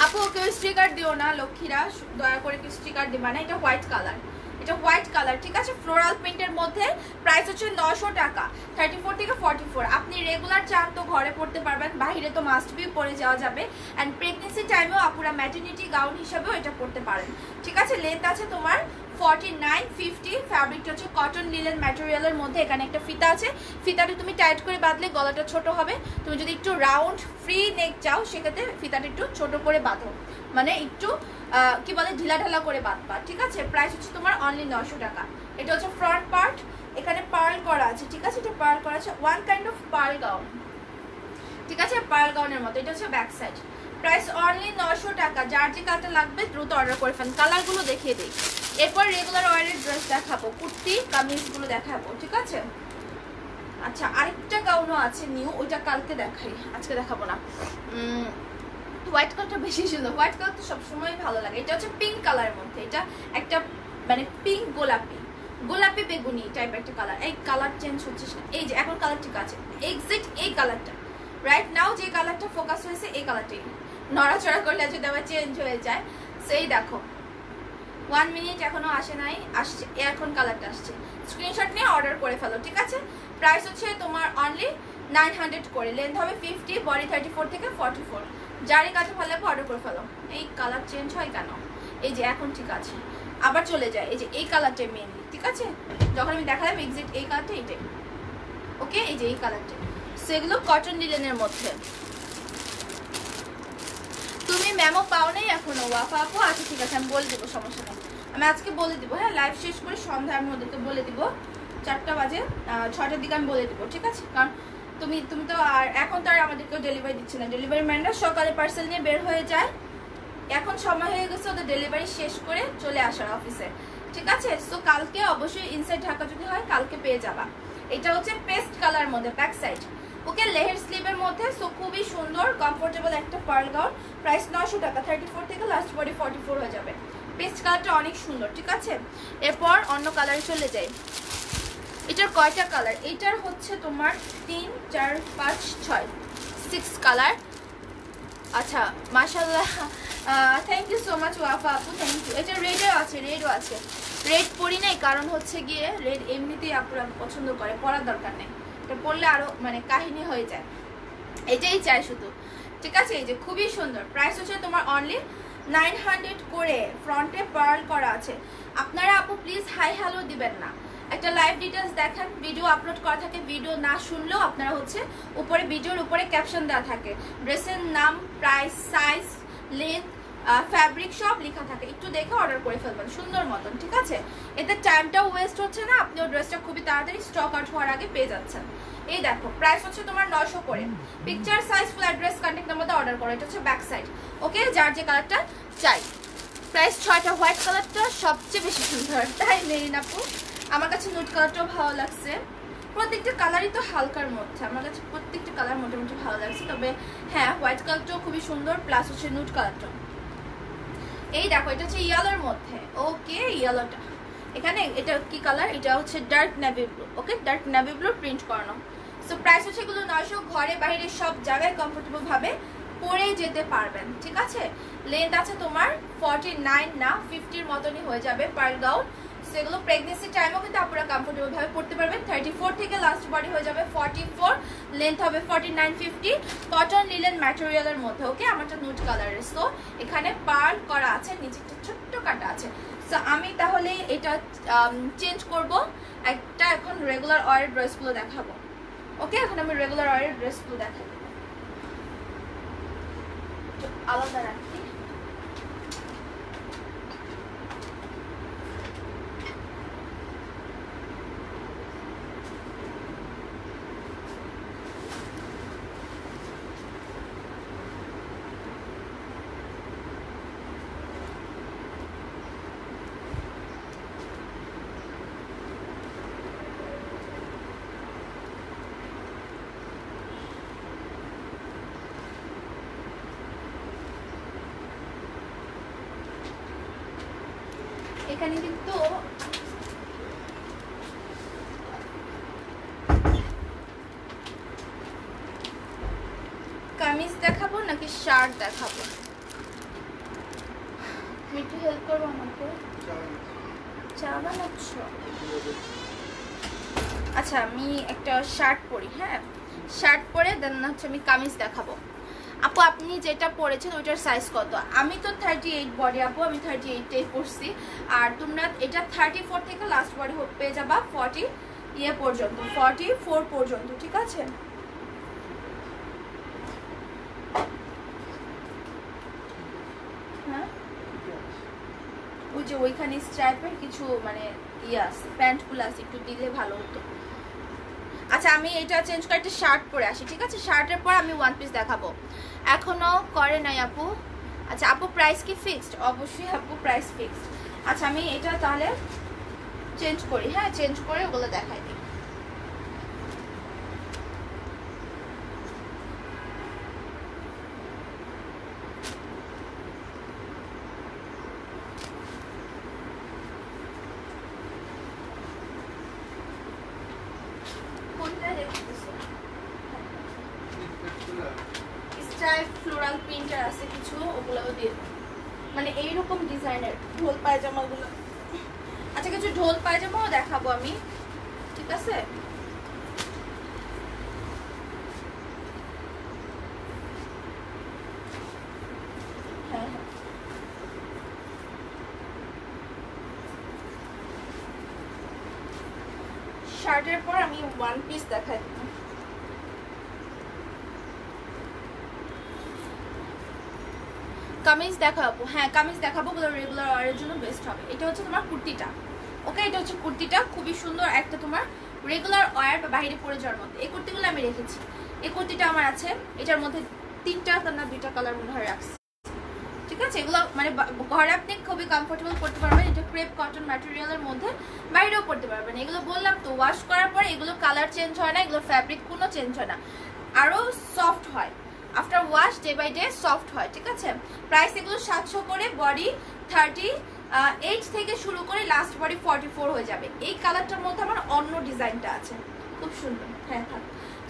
আপু কেউ স্টিকার দিও না লক্ষ্মীরা, দয়া করে কেউ স্টিকার দিবা না। এটা হোয়াইট কালার, এটা হোয়াইট কালার, ঠিক আছে। ফ্লোরাল প্রিন্টের মধ্যে প্রাইস হচ্ছে 900 টাকা, 34 থেকে 44। আপনি রেগুলার চান তো ঘরে পড়তে পারবেন, বাইরে তো মাস্ট বি পরে যাওয়া যাবে। অ্যান্ড প্রেগনেন্সি টাইমেও আপুরা ম্যাটারনিটি গাউন হিসাবেও এটা পরতে পারেন, ঠিক আছে। লেন্থ আছে তোমার 49-50। ফ্যাব্রিকটা হচ্ছে কটন লিনেন ম্যাটেরিয়ালের মধ্যে। এখানে একটা ফিতা আছে, ফিতাটা তুমি টাইট করে বাঁধলে গলাটা ছোট হবে। তুমি যদি একটু রাউন্ড ফ্রি নেক চাও সেক্ষেত্রে ফিতাটা একটু ছোট করে বাঁধো, মানে একটু কি বলে ঢিলা ঢালা করে বাঁধবা, ঠিক আছে। প্রাইস হচ্ছে তোমার অনলি 900 টাকা। এটা হচ্ছে ফ্রন্ট পার্ট, এখানে পার্ল করা আছে, ঠিক আছে। এটা পার্ল করা আছে, one kind of pearl gown, ঠিক আছে, পার্ল গাউনের মতো। এটা হচ্ছে ব্যাক সাইড। প্রাইস অনলি 900 টাকা। যার যে কালারটা লাগবে দ্রুত অর্ডার করে ফেলেন। কালারগুলো দেখিয়ে দিই, এরপর রেগুলার ওয়ারের ড্রেস দেখাবো, কুর্তি কামিজগুলো দেখাবো, ঠিক আছে। আচ্ছা, আরেকটা গাউনও আছে নিউ, ওইটা কালকে দেখাই, আজকে দেখাবো না। হোয়াইট কালারটা বেশি সুন্দর, হোয়াইট কালার তো সবসময় ভালো লাগে। এটা হচ্ছে পিঙ্ক কালারের মধ্যে, এটা একটা মানে পিঙ্ক গোলাপি গোলাপি বেগুনি টাইপ একটা কালার। এই কালার চেঞ্জ হচ্ছে না, এই যে এখন কালার ঠিক আছে, এক্সাক্ট এই কালারটা রাইট নাও যে কালারটা ফোকাস হয়েছে এই কালারটাই। নড়াচড়া করলে যদি আবার চেঞ্জ হয়ে যায়, সেই দেখো 1 মিনিট এখনো আসে নাই, আসছে এখন কালারটা আসছে। স্ক্রিনশট নিয়ে অর্ডার করে ফেলো, ঠিক আছে। প্রাইস হচ্ছে তোমার অনলি 900 করে। লেন্থ হবে 50, বডি 34 থেকে 44। যারই কাছে ভালো লাগবে অর্ডার করে ফেলো। এই কালার চেঞ্জ হয় কেন? এই যে এখন ঠিক আছে, আবার চলে যায়। এই যে এই কালারটাই মেনলি, ঠিক আছে। যখন আমি দেখালাম এক্সাক্ট এই কালারটা এইটাই, ওকে। এই যে এই কালারটা, সেগুলো কটন লিনেনের মধ্যে। তুমি ম্যামও পাও নাই এখনো? ওয়াফা আপু, আচ্ছা ঠিক আছে, আমি বলে দেবো, সমস্যা নেই। আমি আজকে বলে দিব, হ্যাঁ লাইভ শেষ করে সন্ধ্যায় আমি ওদেরকে বলে দিব। 4টা বাজে, 6টার দিকে আমি বলে দিব, ঠিক আছে। কারণ তুমি তো আর এখন তো আর আমাদেরকেও ডেলিভারি দিচ্ছে না। ডেলিভারি ম্যানরা সকালে পার্সেল নিয়ে বের হয়ে যায়, এখন সময় হয়ে গেছে ওদের ডেলিভারি শেষ করে চলে আসার অফিসে, ঠিক আছে। সো কালকে অবশ্যই ইনসাইড ঢাকা যদি হয় কালকে পেয়ে যাবা। এটা হচ্ছে পেস্ট কালার মধ্যে ব্যাক সাইড, ওকে। লেহের স্লিভের মধ্যে, সো খুবই সুন্দর কমফোর্টেবল একটা পার্ল গাউন। প্রাইস 900 টাকা, 34 থেকে লাস্ট বডি 44 হয়ে যাবে। পেস্ট কালারটা অনেক সুন্দর, ঠিক আছে। এরপর অন্য কালারে চলে যাই। এটার কয়টা কালার? এটার হচ্ছে তোমার 3, 4, 5, 6, 6 কালার। আচ্ছা মাশাআল্লাহ, থ্যাংক ইউ সো মাচ ওয়াফা আপু, থ্যাংক ইউ। এটা রেডও আছে, রেডও আছে। রেড পরি নাই কারণ হচ্ছে গিয়ে রেড এমনিতেই আপুরা পছন্দ করে, পরার দরকার নেই। এটা পরলে আরো মানে কাহিনী হয়ে যায়, এটাই চাই শুধু, ঠিক আছে। এই যে খুবই সুন্দর। প্রাইস হচ্ছে তোমার অনলি 900 করে। ফ্রন্টে পার্ল করা আছে। আপনারা আপু প্লিজ হাই হ্যালো দিবেন না, একটা লাইভ ডিটেলস দেখেন। ভিডিও আপলোড করা থাকে, ভিডিও না শুনলেও আপনারা হচ্ছে উপরে ভিডিওর উপরে ক্যাপশন দেওয়া থাকে, ড্রেসের নাম, প্রাইস, সাইজ, লেন্থ, ফ্যাব্রিক সব লেখা থাকে, একটু দেখে অর্ডার করে ফেলবেন সুন্দর মতন, ঠিক আছে? এতে টাইমটাও ওয়েস্ট হচ্ছে না, আপনিও ড্রেসটা খুবই তাড়াতাড়ি স্টক আউট হওয়ার আগে পেয়ে যাচ্ছেন। এই দেখো প্রাইস হচ্ছে তোমার 900 করে। Picture size full address contact নাম্বারে অর্ডার করো। এটা হচ্ছে ব্যাক সাইড। ওকে, যার যে কালারটা চাই। প্রাইস 6টা। হোয়াইট কালারটা সবচেয়ে বেশি সুন্দর, তাই নেই আপু? আমার কাছে নুড কালারটাও ভালো লাগছে। প্রত্যেকটা কালারই তো হালকার মধ্যে, আমার কাছে প্রত্যেকটা কালার মোটামুটি ভালো লাগছে। তবে হ্যাঁ, হোয়াইট কালারটাও খুবই সুন্দর, প্লাস হচ্ছে নুড কালারটা। এই দেখো এটা হচ্ছে ইয়েলোর মধ্যে। ওকে, ইয়েলোটা এখানে এটা কি কালার? এটা হচ্ছে ডার্ক নেভি ব্লু। ওকে, ডার্ক নেভি ব্লু প্রিন্ট করানো। সো প্রাইস হচ্ছে এগুলো 900। ঘরে বাইরে সব জায়গায় কমফোর্টেবল ভাবে পরে যেতে পারবেন, ঠিক আছে? লেন্থ আছে তোমার 49 না 50 এর মতনই হয়ে যাবে পার গাউন। সেগুলো প্রেগনেন্সি টাইমেও কিন্তু আপনারা কমফোর্টেবল ভাবে পড়তে পারবেন। 34 থেকে লাস্ট বডি হয়ে যাবে 44, লেন্থ হবে 49 50, কটন লিলেন ম্যাটেরিয়ালের মধ্যে। ওকে, আমারটা নুড কালারের। সো এখানে পার্ল করা আছে, নিচে একটা ছোট্ট কাটা আছে। সো আমি তাহলে এটা চেঞ্জ করব, একটা এখন রেগুলার ওয়ারের ড্রেসগুলো দেখাবো। ওকে, এখন আমি রেগুলার ওয়ারের ড্রেসগুলো দেখাবো, আলাদা রাখি। এখানে কিন্তু কামিজ দেখাবো নাকি শার্ট দেখাবো? একটু হেল্প করবো আমাকে? চা বানাচ্ছ? আচ্ছা, আমি একটা শার্ট পরি। হ্যাঁ, শার্ট পরে দেন হচ্ছে আমি কামিজ দেখাবো। আপু আপনি যেটা পরেছেন ওইটার সাইজ কত? আমি তো 38 বডি আপু, আমি 38 পরছি। আর তোমরা এটা 34 থেকে লাস্ট বডি পেয়ে যাবা 40 পর্যন্ত, 44 পর্যন্ত, ঠিক আছে? হ্যাঁ, ওই যে ওইখানে স্ট্রাইপের কিছু মানে আছে, প্যান্টগুলো আছে, একটু দিলে ভালো হতো। আচ্ছা, আমি এটা চেঞ্জ করে একটা শার্ট পরে আসি, ঠিক আছে? শার্টের পর আমি ওয়ান পিস দেখাবো। এখনো করে নাই আপু? আচ্ছা আপু, প্রাইস কি ফিক্সড? অবশ্যই আপু, প্রাইস ফিক্সড। আচ্ছা, আমি এটা তাহলে চেঞ্জ করি। হ্যাঁ, চেঞ্জ করে ওগুলো দেখাই দিই। ফ্লোরাল প্রিন্টার আছে কিছু, ওগুলোও দিয়ে মানে এইরকম ডিজাইনের ঢোল পায়জামাগুলো। আচ্ছা, কিছু ঢোল পায়জামাও দেখাবো আমি, ঠিক আছে? হ্যাঁ হ্যাঁ, শার্টের পর আমি ওয়ান পিস দেখাই দেবো। কামিজ দেখাবো। হ্যাঁ, কামিজ দেখাবো, রেগুলার ওয়ারের জন্য বেস্ট হবে। এটা হচ্ছে তোমার কুর্তিটা। ওকে, এটা হচ্ছে কুর্তিটা, খুবই সুন্দর একটা তোমার রেগুলার ওয়ার বা বাইরে পরে যাওয়ার মধ্যে। এই কুর্তিগুলো আমি রেখেছি। এই কুর্তিটা আমার আছে, এটার মধ্যে 3টা না 2টা কালার মনে হয় রাখছি, ঠিক আছে? এগুলো মানে ঘরে আপনি খুবই কমফোর্টেবল করতে পারবেন। এটা ক্রেপ কটন ম্যাটেরিয়ালের মধ্যে, বাইরেও পড়তে পারবেন। এগুলো বললাম তো, ওয়াশ করার পর এগুলো কালার চেঞ্জ হয় না, এগুলো ফ্যাব্রিক কোনো চেঞ্জ হয় না, আরও সফট হয়। After wash day by day soft হয়, ঠিক আছে? প্রাইস এগুলো 700 করে। বডি 38 থেকে শুরু করে লাস্ট বডি 44 হয়ে যাবে। এই কালারটার মধ্যে আমার অন্য ডিজাইনটা আছে, খুব সুন্দর। হ্যাঁ থাক।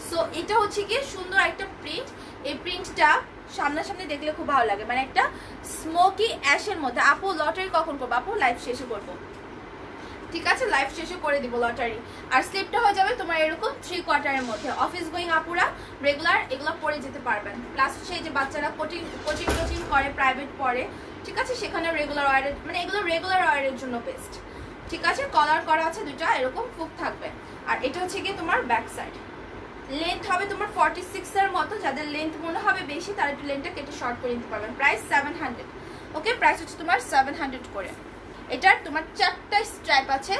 সো এটা হচ্ছে কি সুন্দর একটা প্রিন্ট। এই প্রিন্টটা সামনাসামনি দেখলে খুব ভালো লাগে, মানে একটা স্মোকি অ্যাশের মধ্যে। আপু লটারি কখন করবো? আপু লাইভ শেষে করবো, ঠিক আছে? লাইভ শেষে করে দিব লটারি। আর স্লিপটা হয়ে যাবে তোমার এরকম 3 কোয়ার্টারের মধ্যে। অফিস গোয়িং আপুরা রেগুলার এগুলো পরে যেতে পারবেন। প্লাস সেই যে বাচ্চারা কোচিং করে, প্রাইভেট পড়ে, ঠিক আছে? সেখানে রেগুলার ওয়ারের মানে এগুলো রেগুলার ওয়ারের জন্য বেস্ট, ঠিক আছে? কলার করা আছে দুটা, এরকম ফুক থাকবে। আর এটা হচ্ছে গিয়ে তোমার ব্যাক সাইড। লেন্থ হবে তোমার 46 এর মতো। যাদের লেন্থ মনে হবে বেশি তারা একটু লেন্থটা কেটে শর্ট করে নিতে পারবেন। প্রাইস 700। ওকে, প্রাইস হচ্ছে তোমার 700 করে। এটার তোমার 4টা স্ট্রাইপ আছে,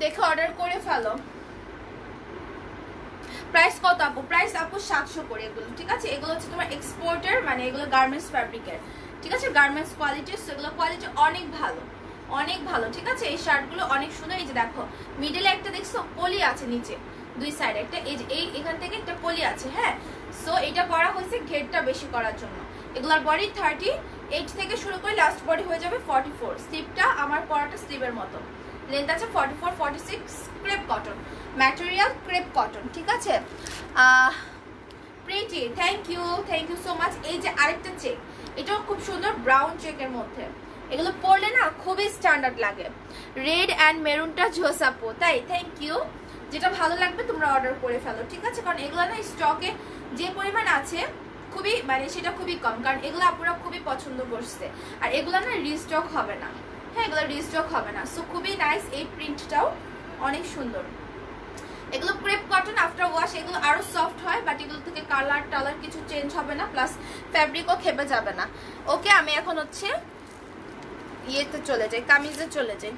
দেখে অর্ডার করে ফেলো। প্রাইস কত আপু? প্রাইস আপু 700 করে এগুলো, ঠিক আছে? এগুলো হচ্ছে তোমার এক্সপোর্টের, মানে এগুলো গার্মেন্টস ফ্যাব্রিকের, ঠিক আছে? গার্মেন্টস কোয়ালিটি, সেগুলো কোয়ালিটি অনেক ভালো, অনেক ভালো, ঠিক আছে? এই শার্টগুলো অনেক সুন্দর। এই যে দেখো মিডলে একটা দেখছো কলি আছে, নিচে দুই সাইডে একটা, এই যে এখান থেকে একটা কলি আছে, হ্যাঁ। সো এটা করা হয়েছে ঘেরটা বেশি করার জন্য। এগুলার বডি 38 থেকে শুরু করে লাস্ট বডি হয়ে যাবে 44। স্লিভটা আমার পরাটা স্লিভের মতো, লেন্থ আছে 44 46। Crepe cotton material, crepe cotton, ঠিক আছে? Pretty, thank you so much. এই যে আরেকটা চেক, এটাও খুব সুন্দর ব্রাউন চেকের মধ্যে, এগুলো পরলে না খুবই স্ট্যান্ডার্ড লাগে। রেড অ্যান্ড মেরুনটা জোসাপো, তাই? Thank you. যেটা ভালো লাগবে তোমরা অর্ডার করে ফেলো, ঠিক আছে? কারণ এগুলো না স্টকে যে পরিমাণ আছে খুবই, মানে সেটা খুবই কম, কারণ এগুলো আপুরা খুবই পছন্দ করছে। আর এগুলো না রিস্টক হবে না, হ্যাঁ, এগুলো রিস্টক হবে না। সো খুবই নাইস, এই প্রিন্টটাও অনেক সুন্দর। এগুলো ক্রেপ কটন, আফটার ওয়াশ এগুলো আরো সফট হয়, বাট এগুলো থেকে কালার টালার কিছু চেঞ্জ হবে না, প্লাস ফ্যাব্রিকও খেপে যাবে না। ওকে, আমি এখন হচ্ছে ইয়েতে চলে যাই, কামিজে চলে যাই।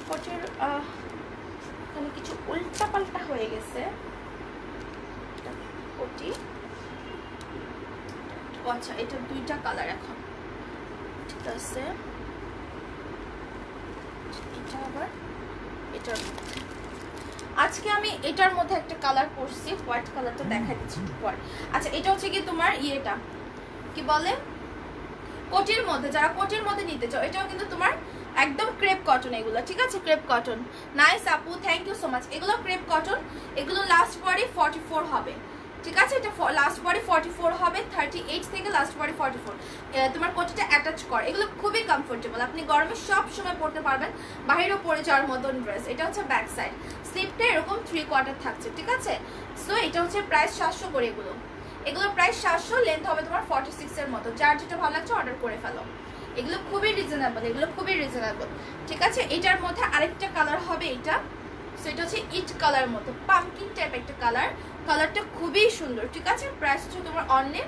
কোটের এখানে কিছু উল্টা পাল্টা হয়ে গেছে। কোটি, আচ্ছা এটা 2টা কালার এখন, ঠিক আছে? এটা আবার এটার মধ্যে, আজকে আমি এটার মধ্যে একটা কালার পরছি, হোয়াইট কালারটা দেখা দিচ্ছি পর। আচ্ছা এটা হচ্ছে কি তোমার ইয়েটা কি বলে, কোটির মধ্যে, যারা কোটির মধ্যে নিতে চাও, এটাও কিন্তু তোমার একদম ক্রেপ কটন এগুলো, ঠিক আছে? ক্রেপ কটন, নাইস আপু, থ্যাংক ইউ সো মাচ। এগুলো ক্রেপ কটন, এগুলো লাস্ট বডি 44 হবে, ঠিক আছে? এটা লাস্ট বডি 44 হবে, 38 থেকে লাস্ট বডি 44। তোমার কোটিটা অ্যাটাচ করে, এগুলো খুবই কমফোর্টেবল, আপনি গরমে সব সময় পরতে পারবেন, বাইরেও পরে যাওয়ার মতন ড্রেস। এটা হচ্ছে ব্যাক সাইড, স্লিপটা এরকম 3/4 থাকছে, ঠিক আছে? সো এটা হচ্ছে প্রাইস 700 করে এগুলো প্রাইস 700, লেন্থ হবে তোমার 46 এর মতো। যার যেটা ভালো লাগছে অর্ডার করে ফেলো, এগুলো খুবই রিজনেবল, এগুলো খুবই রিজনেবল, ঠিক আছে? এটার মধ্যে আরেকটা কালার হবে এটা, সো এটা হচ্ছে ইট কালার মতো, পাম্পকিন টাইপ একটা কালার, কালারটা খুবই সুন্দর, ঠিক আছে? প্রাইস হচ্ছে তোমার অনলি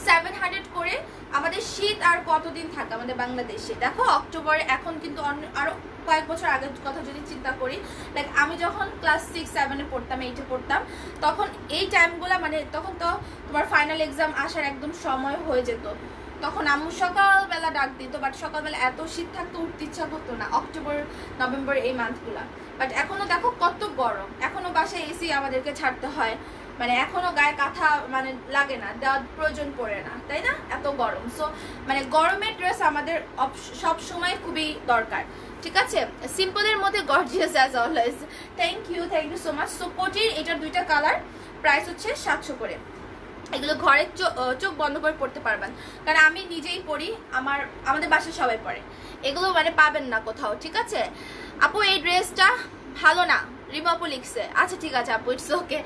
700 করে। আমাদের শীত আর কতদিন থাকে আমাদের বাংলাদেশে? দেখো অক্টোবরে, এখন কিন্তু আরো কয়েক বছর আগের কথা যদি চিন্তা করি, লাইক আমি যখন ক্লাস 6-7-এ পড়তাম, 8-এ পড়তাম, তখন এই টাইমগুলো, মানে তখন তো তোমার ফাইনাল এক্সাম আসার একদম সময় হয়ে যেত, তখন আম্মু সকালবেলা ডাক দিত, বাট সকালবেলা এত শীত থাকতো, উঠতে ইচ্ছা করতো না, অক্টোবর নভেম্বর এই মান্থগুলা। বাট এখনো দেখো কত গরম, এখনো বাসায় এসি আমাদেরকে ছাড়তে হয়, মানে এখনো গায়ে কাঁথা মানে লাগে না, দেওয়ার প্রয়োজন পড়ে না, তাই না? এত গরম। সো মানে গরমের ড্রেস আমাদের সব সময় খুবই দরকার, ঠিক আছে? সিম্পলের মধ্যে gorgeous as always. Thank you so much. So কোটির এটার 2টা কালার, প্রাইস হচ্ছে 700 করে। এগুলো ঘরের চোখ বন্ধ করে পড়তে পারবেন, কারণ আমি নিজেই পড়ি, আমাদের বাসায় সবাই পড়ে, এগুলো মানে পাবেন না কোথাও, ঠিক আছে? আপু এই ড্রেসটা ভালো না, রিমা আপু লিখছে। আচ্ছা ঠিক আছে আপু, ইটস ওকে।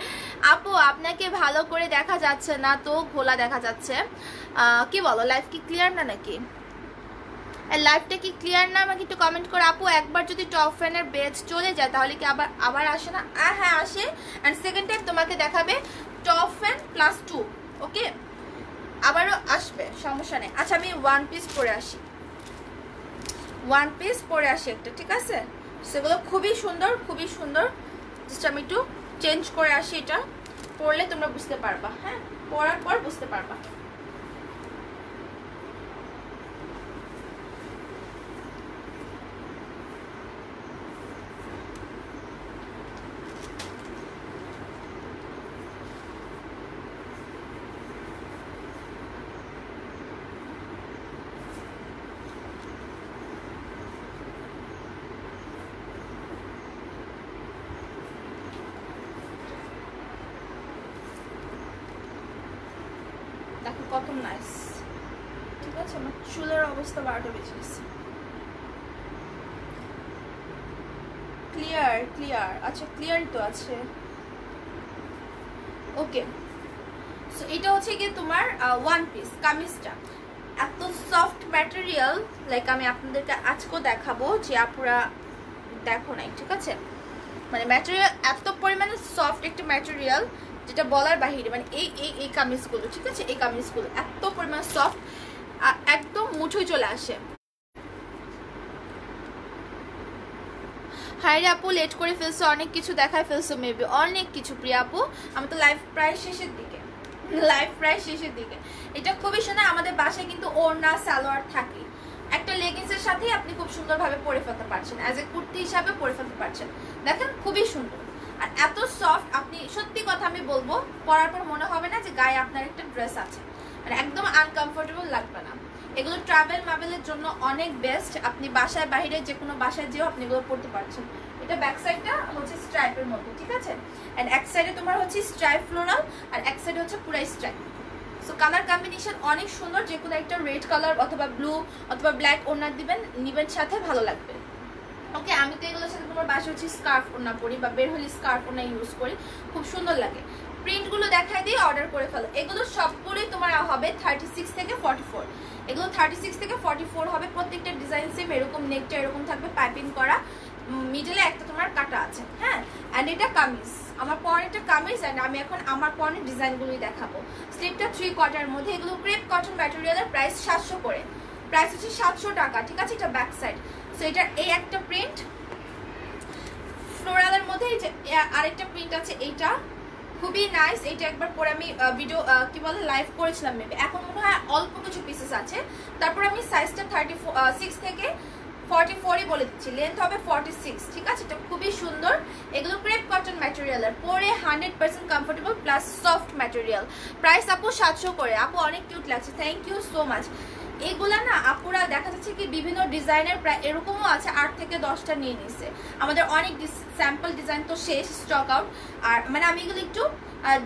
আপু আপনাকে ভালো করে দেখা যাচ্ছে না তো, খোলা দেখা যাচ্ছে, কি বলো, লাইভ কি ক্লিয়ার না নাকি? লাইভটা কি ক্লিয়ার না? আমাকে একটু কমেন্ট করে। আপু একবার যদি টপ ফ্যানের বেজ চলে যায় তাহলে কি আবার আসে না? হ্যাঁ আসে, অ্যান্ড সেকেন্ড টাইম তোমাকে দেখাবে টপ ফ্যান +2, ওকে? আবারও আসবে, সমস্যা নেই। আচ্ছা আমি ওয়ান পিস পরে আসি একটা, ঠিক আছে? সেগুলো খুবই সুন্দর, খুবই সুন্দর। জাস্ট আমি একটু চেঞ্জ করে আসি, এটা পরলে তোমরা বুঝতে পারবা, হ্যাঁ, পরার পর বুঝতে পারবা। দেখো কত নাইস, ঠিক আছে? আমার চুলের অবস্থা 12টা বেজে গেছে। ক্লিয়ার, আচ্ছা ক্লিয়ারই তো আছে, ওকে। সো এটা হচ্ছে কি তোমার ওয়ান পিস কামিজটা, এত সফট ম্যাটেরিয়াল, লাইক আমি আপনাদেরকে আজকেও দেখাবো, যে আপুরা দেখো নাই, ঠিক আছে? মানে ম্যাটেরিয়াল এত পরিমাণে সফট একটা ম্যাটেরিয়াল, যেটা বলার বাহিরে, মানে এই কামিজগুলো, ঠিক আছে, এই কামিজগুলো এত পরিমাণ সফট, একদম মুঠোয় চলে আসে। হাই রে আপু, লেট করে ফেলছো, অনেক কিছু দেখায় ফেলছো, মেবি অনেক কিছু। প্রিয়া আপু, আমি তো লাইভ প্রায় শেষের দিকে, এটা খুবই সুন্দর। আমাদের বাসায় কিন্তু ওড়না সালোয়ার থাকে, একটা লেগিংসের সাথে আপনি খুব সুন্দরভাবে পরে ফেলতে পারছেন, অ্যাজ এ কুর্তি হিসাবে পরে ফেলতে পারছেন। দেখেন খুবই সুন্দর আর এত সফট, আপনি সত্যি কথা আমি বলবো পরার পর মনে হবে না যে গায়ে আপনার একটা ড্রেস আছে, মানে একদম আনকমফোর্টেবল লাগবে না। এগুলো ট্রাভেল মাভেলের জন্য অনেক বেস্ট, আপনি বাসায় বাইরে যে কোনো বাসায় যেও আপনি এগুলো পরতে পারছেন। এটা ব্যাক সাইডটা হচ্ছে স্ট্রাইপের মধ্যে, ঠিক আছে, এন্ড এক সাইডে তোমার হচ্ছে স্ট্রাইপ ফ্লোরাল আর এক সাইডে হচ্ছে পুরো স্ট্রাইপ। সো কালার কম্বিনেশন অনেক সুন্দর, যে কোনো একটা রেড কালার অথবা ব্লু অথবা ব্ল্যাক ওড়না নিবেন সাথে ভালো লাগবে। ওকে, আমি তো এগুলোর সাথে তোমার বাসা হচ্ছে স্কার্ফ ওড়না পরি বা বের হলে স্কার্ফ ওড়না ইউজ করি, খুব সুন্দর লাগে। প্রিন্টগুলো দেখাই দিয়ে অর্ডার করে ফেলো। এগুলো সবগুলোই তোমার হবে 36 থেকে 44, এগুলো 36 থেকে 44 হবে। প্রত্যেকটা ডিজাইন সেম, এরকম নেকটা এরকম থাকবে পাইপিং করা, মিডলে একটা তোমার কাটা আছে, হ্যাঁ। অ্যান্ড এটা কামিজ, আমার পরেরটা কামিজ, অ্যান্ড আমি এখন আমার পরের ডিজাইনগুলোই দেখাবো। স্লিপটা 3 কোয়ার্টার মধ্যে, এগুলো ক্রেপ কটন ম্যাটেরিয়ালের, প্রাইস 700 করে, প্রাইস হচ্ছে 700 টাকা, ঠিক আছে। এটা ব্যাক সাইড। সো এটার এই একটা প্রিন্ট ফ্লোরালের মধ্যে, এই যে আরেকটা প্রিন্ট আছে, এইটা খুবই নাইস। এইটা একবার পরে আমি ভিডিও কি বলে লাইভ করেছিলাম মেবি, এখন মনে হয় অল্প কিছু পিসেস আছে। তারপর আমি সাইজটা 36 থেকে 44ই বলে দিচ্ছি, লেন্থ হবে 46, ঠিক আছে। এটা খুবই সুন্দর, এগুলো ক্রেপ কটন ম্যাটেরিয়ালের, পরে 100% comfortable plus soft material. Price আপু 700 করে। আপু অনেক কিউট লাগছে, থ্যাংক ইউ সো মাচ। এগুলা না আপুরা দেখা যাচ্ছে কি বিভিন্ন ডিজাইনের প্রায় এরকমও আছে 8 থেকে 10টা নিয়ে নিছে। আমাদের অনেক স্যাম্পল ডিজাইন তো শেষ, স্টক আউট। আর মানে আমি এগুলো একটু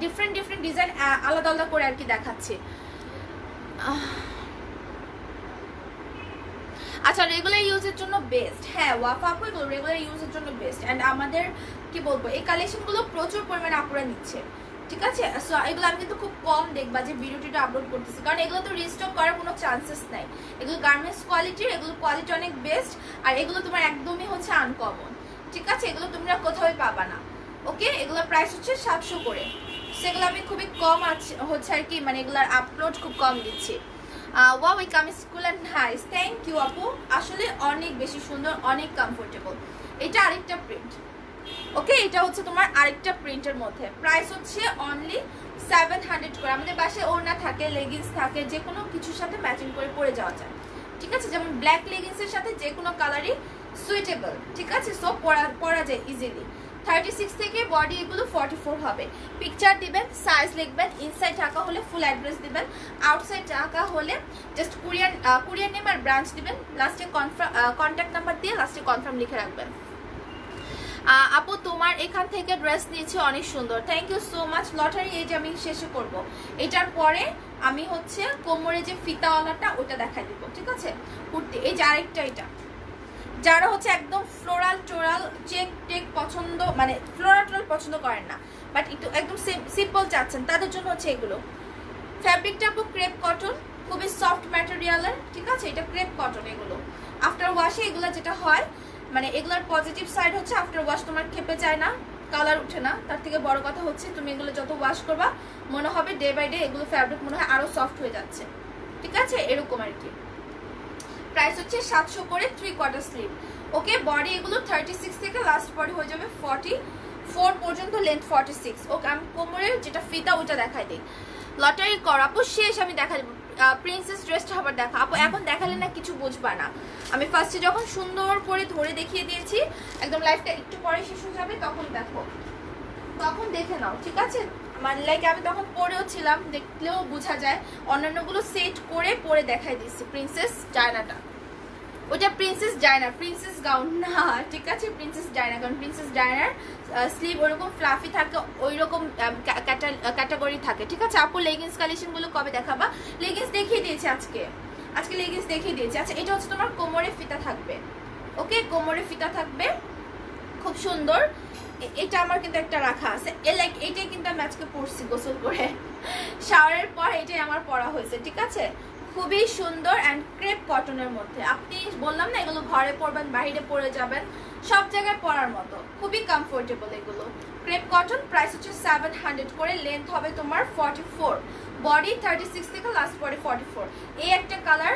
ডিফারেন্ট ডিজাইন আলাদা আলাদা করে আর কি দেখাচ্ছি। আচ্ছা, রেগুলার ইউজের জন্য বেস্ট, হ্যাঁ ওয়াফা আপু এগুলো রেগুলার ইউজের জন্য বেস্ট। অ্যান্ড আমাদের কি বলবো, এই কালেকশনগুলো প্রচুর পরিমাণে আপুরা নিচ্ছে, ঠিক আছে। সো এগুলো আমি কিন্তু খুব কম দেখবা যে ভিডিওটিটা আপলোড করতেছি, কারণ এগুলো তো রিস্টক করার কোনো চান্সেস নাই। এগুলো গার্মেন্টস কোয়ালিটির, এগুলো কোয়ালিটি অনেক বেস্ট, আর এগুলো তোমার একদমই হচ্ছে আনকমন, ঠিক আছে। এগুলো তোমরা কোথাও পাবা না, ওকে। এগুলোর প্রাইস হচ্ছে 700 করে। সেগুলো আমি খুবই কম হচ্ছে আর কি, মানে এগুলোর আপলোড খুব কম দিচ্ছি। ওয়াও, এই কামিজগুলো নাইস, থ্যাংক ইউ আপু, আসলে অনেক বেশি সুন্দর, অনেক কমফোর্টেবল। এটা আরেকটা প্রিন্ট, ওকে, এটা হচ্ছে তোমার আরেকটা প্রিন্টের মধ্যে, প্রাইস হচ্ছে অনলি 700 করে। আমাদের বাসায় ওড়না থাকে, লেগিংস থাকে, যে কোনো কিছুর সাথে ম্যাচিং করে পরে যাওয়া যায়, ঠিক আছে। যেমন ব্ল্যাক লেগিংসের সাথে যে কোনো কালারই সুইটেবল, ঠিক আছে। সো পরা যায় ইজিলি। 36 থেকে বডি এগুলো 44 হবে। পিকচার দিবেন, সাইজ লিখবেন, ইনসাইড ঢাকা হলে ফুল অ্যাড্রেস দিবেন, আউটসাইড ঢাকা হলে জাস্ট কুরিয়ার নেম আর ব্রাঞ্চ দিবেন, লাস্টে কন্ট্যাক্ট নাম্বার দিয়ে লাস্টে কনফার্ম লিখে রাখবেন। আপু তোমার এখান থেকে ড্রেস নিয়েছি, অনেক সুন্দর, thank you so much. Lottery এই যে আমি শেষে করব, এটার পরে আমি হচ্ছে কোমরে যে ফিতাওয়ালাটা ওটা দেখাই দিব, ঠিক আছে। কুর্তি এই যে আরেকটা, এটা যারা হচ্ছে একদম ফ্লোরাল টোরাল চেক টেক পছন্দ, মানে ফ্লোরাল টোরাল পছন্দ করেন না বাট একটু একদম সিম্পল চাচ্ছেন, তাদের জন্য হচ্ছে এগুলো। ফ্যাব্রিকটা আপু ক্রেপ কটন, খুবই সফট ম্যাটেরিয়ালের, ঠিক আছে। এটা ক্রেপ কটন, এগুলো আফটার ওয়াশে এগুলো যেটা হয়, মানে এগুলোর পজিটিভ সাইড হচ্ছে আফটার ওয়াশ তোমার খেপে যায় না, কালার উঠে না। তার থেকে বড় কথা হচ্ছে তুমি এগুলো যত ওয়াশ করবা মনে হবে ডে বাই ডে এগুলো ফ্যাব্রিক মনে হয় আরো সফট হয়ে যাচ্ছে, ঠিক আছে, এরকম আর কি। প্রাইস হচ্ছে 700 করে, 3 কোয়ার্টার স্লিভ, ওকে। বডি এগুলো 36 থেকে লাস্ট বডি হয়ে যাবে 44 পর্যন্ত, লেন্থ 46, ওকে। আমি কোমরের যেটা ফিতা ওইটা দেখাই দিই। লটারি কর আপু শেষ, আমি দেখাই দেবো। প্রিন্সেস ড্রেসটা আবার দেখা আপু, এখন দেখালে না কিছু বুঝবা না। আমি ফার্স্টে যখন সুন্দর করে ধরে দেখিয়ে দিয়েছি, একদম লাইফটা একটু পরে শেষ হয়ে যাবে, তখন দেখো, তখন দেখে নাও, ঠিক আছে। মানে লাইক আমি তখন পরেও ছিলাম, দেখলেও বোঝা যায়। অন্যান্যগুলো সেট করে পরে দেখাই দিচ্ছি। প্রিন্সেস ডায়নাটা, ওইটা প্রিন্সেস ডায়না, প্রিন্সেস গাউন না, ঠিক আছে, প্রিন্সেস ডায়না। কারণ প্রিন্সেস ডায়নার স্লিভ ওইরকম ফ্লাফি থাকে, ওইরকম ক্যাটাগরি থাকে, ঠিক আছে। আপু লেগিংস কালেকশনগুলো কবে দেখাবা? লেগিংস দেখিয়ে দিয়েছি আজকে লেগিংস দেখিয়ে দিয়েছি। আচ্ছা, এটা হচ্ছে তোমার কোমরে ফিতা থাকবে, ওকে, কোমরে ফিতা থাকবে, খুব সুন্দর। এটা আমার কিন্তু একটা রাখা আছে, লাইক এইটাই কিন্তু আমি আজকে পরছি গোসল করে, শাওয়ারের পর এটাই আমার পরা হয়েছে, ঠিক আছে। খুবই সুন্দর অ্যান্ড ক্রেপ কটনের মধ্যে, আপনি বললাম না এগুলো ঘরে পরবেন, বাইরে পরে যাবেন, সব জায়গায় পরার মতো, খুবই কমফোর্টেবল। এগুলো ক্রেপ কটন, প্রাইস হচ্ছে 700 করে, লেন্থ হবে তোমার 44, বডি 36 থেকে লাস্ট বডি 44। এই একটা কালার,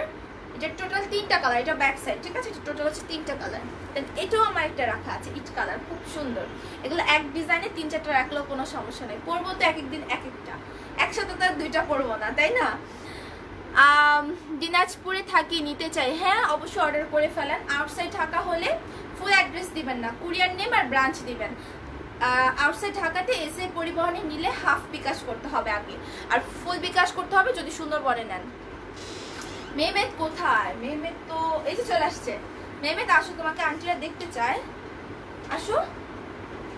এটা টোটাল 3টা কালার, এটা ব্যাক সাইড, ঠিক আছে? এটা টোটাল হচ্ছে 3টা কালার। দেন এটাও আমার একটা রাখা আছে ইট কালার, খুব সুন্দর। এগুলো এক ডিজাইনে 3-4টা রাখলেও কোনো সমস্যা নেই, পরবো তো এক একদিন এক একটা, একসাথে তো আর 2টা পরবো না, তাই না? দিনাজপুরে থাকি, নিতে চাই, হ্যাঁ অবশ্যই অর্ডার করে ফেলেন। আউটসাইড ঢাকা হলে ফুল অ্যাড্রেস দিবেন না, কুরিয়ার নেম আর ব্রাঞ্চ দিবেন। আউটসাইড ঢাকাতে এসে পরিবহনে নিলে হাফ বিকাশ করতে হবে আগে, আর ফুল বিকাশ করতে হবে যদি সুন্দরবনে নেন। মেহমেদ কোথায়? মেহমেদ তো এই যে চলে আসছে। মেহমেদ আসো, তোমাকে আন্টিরা দেখতে চায়, আসো।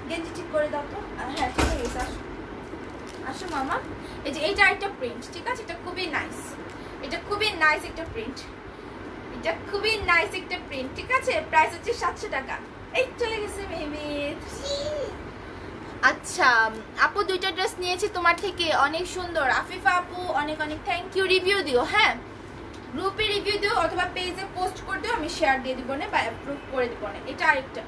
গেঞ্জি ঠিক করে দাও তো। হ্যাঁ ঠিক আছে, আসো আসো মামা। এই যে এইটা একটা প্রিন্ট, ঠিক আছে? এটা খুবই নাইস, এটা খুবই নাইস একটা প্রিন্ট, এটা খুবই নাইস একটা প্রিন্ট, ঠিক আছে? প্রাইস হচ্ছে 700 টাকা। এই চলে গেছে মেহমেদ। আচ্ছা আপু, 2টা ড্রেস নিয়েছি তোমার থেকে, অনেক সুন্দর। আফিফা আপু অনেক অনেক থ্যাংক ইউ। রিভিউ দিও, হ্যাঁ গ্রুপে রিভিউ দিও অথবা পেজে পোস্ট করে দিও, আমি শেয়ার দিয়ে দিব না বা অ্যাপ্রুভ করে দিব না। এটা আরেকটা,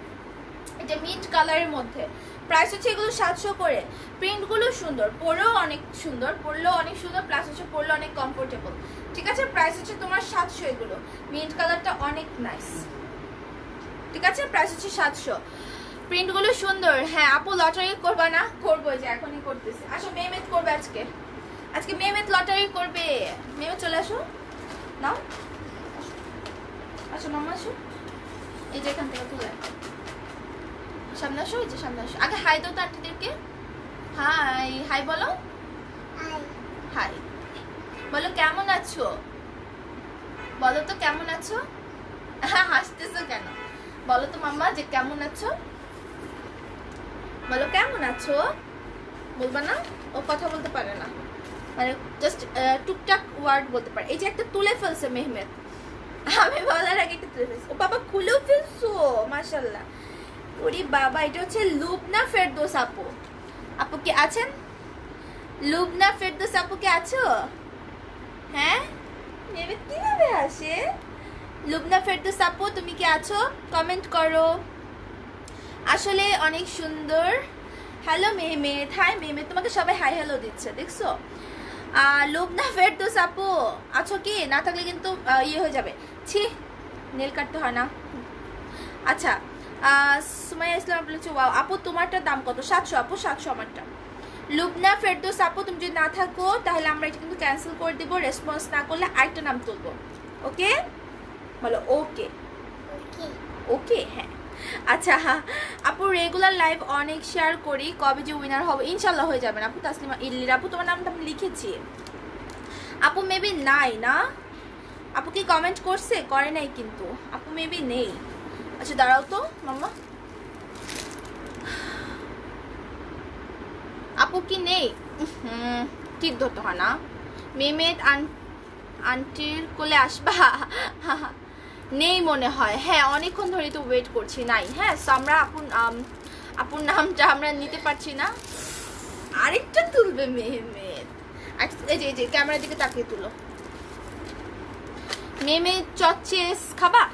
এটা মিন্ট কালারের মধ্যে, প্রাইস হচ্ছে এগুলো 700 করে। প্রিন্টগুলো সুন্দর, পরলেও অনেক সুন্দর, পরলেও অনেক সুন্দর, প্লাস হচ্ছে পরলে অনেক কমফোর্টেবল, ঠিক আছে? প্রাইস হচ্ছে তোমার 700। এগুলো মিন্ট কালারটা অনেক নাইস, ঠিক আছে? প্রাইস হচ্ছে 700। প্রিন্টগুলো সুন্দর। হ্যাঁ আপু লটারি করবা না? করবো, যে এখনই করতেছি। আসো মেহমেদ করবে আজকে, আজকে মেহমেদ লটারি করবে। মেহমেদ চলে আসো, নাও আসো মামা, আসো। এই যে এখান থেকে তুলে সামনে আসো, এই যে সামনে আসো। আগে হাই দাও তো আন্টিদেরকে, হাই হাই বলো, হাই বলো। কেমন আছো বলো তো, কেমন আছো? হ্যাঁ হাসতেছো কেন? বলো তো মাম্মা যে কেমন আছো, বলো কেমন আছো। বলবা না? ও কথা বলতে পারে না, মানে জাস্ট টুকটাক ওয়ার্ড বলতে পারে। এই যে একটা তুলে ফেলছে মেহমেদ, আমি বলার আগে একটা তুলে ফেলছে। ও বাবা খুলেও ফেলছো, মাশাআল্লাহ। ওরে বাবা, এটা হচ্ছে লুবনা ফেরদৌস আপু। আপু কি আছেন? লুবনা ফেরদৌস আপু কি আছো? হ্যাঁ মেহমেদ কিভাবে আসে? লুবনা ফেরদৌস আপু তুমি কি আছো? কমেন্ট করো। আসলে অনেক সুন্দর। হ্যালো মেহমেদ, হাই মেহমেদ, তোমাকে সবাই হাই হ্যালো দিচ্ছে, দেখছো? লুবনা ফেরদৌস আপু আছো কি? না থাকলে কিন্তু ইয়ে হয়ে যাবে, ছি নেল কাটতে হয় না। আচ্ছা সুমাইয়া ইসলাম বলেছে ওয়াও আপু তোমারটার দাম কত? 700 আপু, 700 আমারটা। লুবনা ফেরদৌস আপু তুমি যদি না থাকো তাহলে আমরা এটা কিন্তু ক্যান্সেল করে দিব, রেসপন্স না করলে আরেকটা নাম তুলবো, ওকে? বলো ওকে। ওকে হ্যাঁ। আচ্ছা আপু রেগুলার লাইভ অনেক শেয়ার করি, কবে যে উইনার হবে? ইনশাল্লাহ হয়ে যাবেন আপু। তাসলিমা ইল্লির আপু তোমার নামটা আমি লিখেছি। আপু মেবি নাই না? আপু কি কমেন্ট করছে? করে নাই কিন্তু, আপু মেবি নেই। আচ্ছা দাঁড়াও তো মাম্মা, আপু কি নেই? ঠিক ধরতে হয় না। মেহমেদ আন্টির কোলে আসবা? নেই মনে হয়, হ্যাঁ অনেকক্ষণ ধরে তো ওয়েট করছি, নাই। হ্যাঁ আমরা আপুর নামটা আমরা নিতে পারছি না। আরেকটা তুলবে মেহমেদ, এই যে ক্যামেরার দিকে তাকিয়ে তুলো। মেহমেদ চচেস খাবা?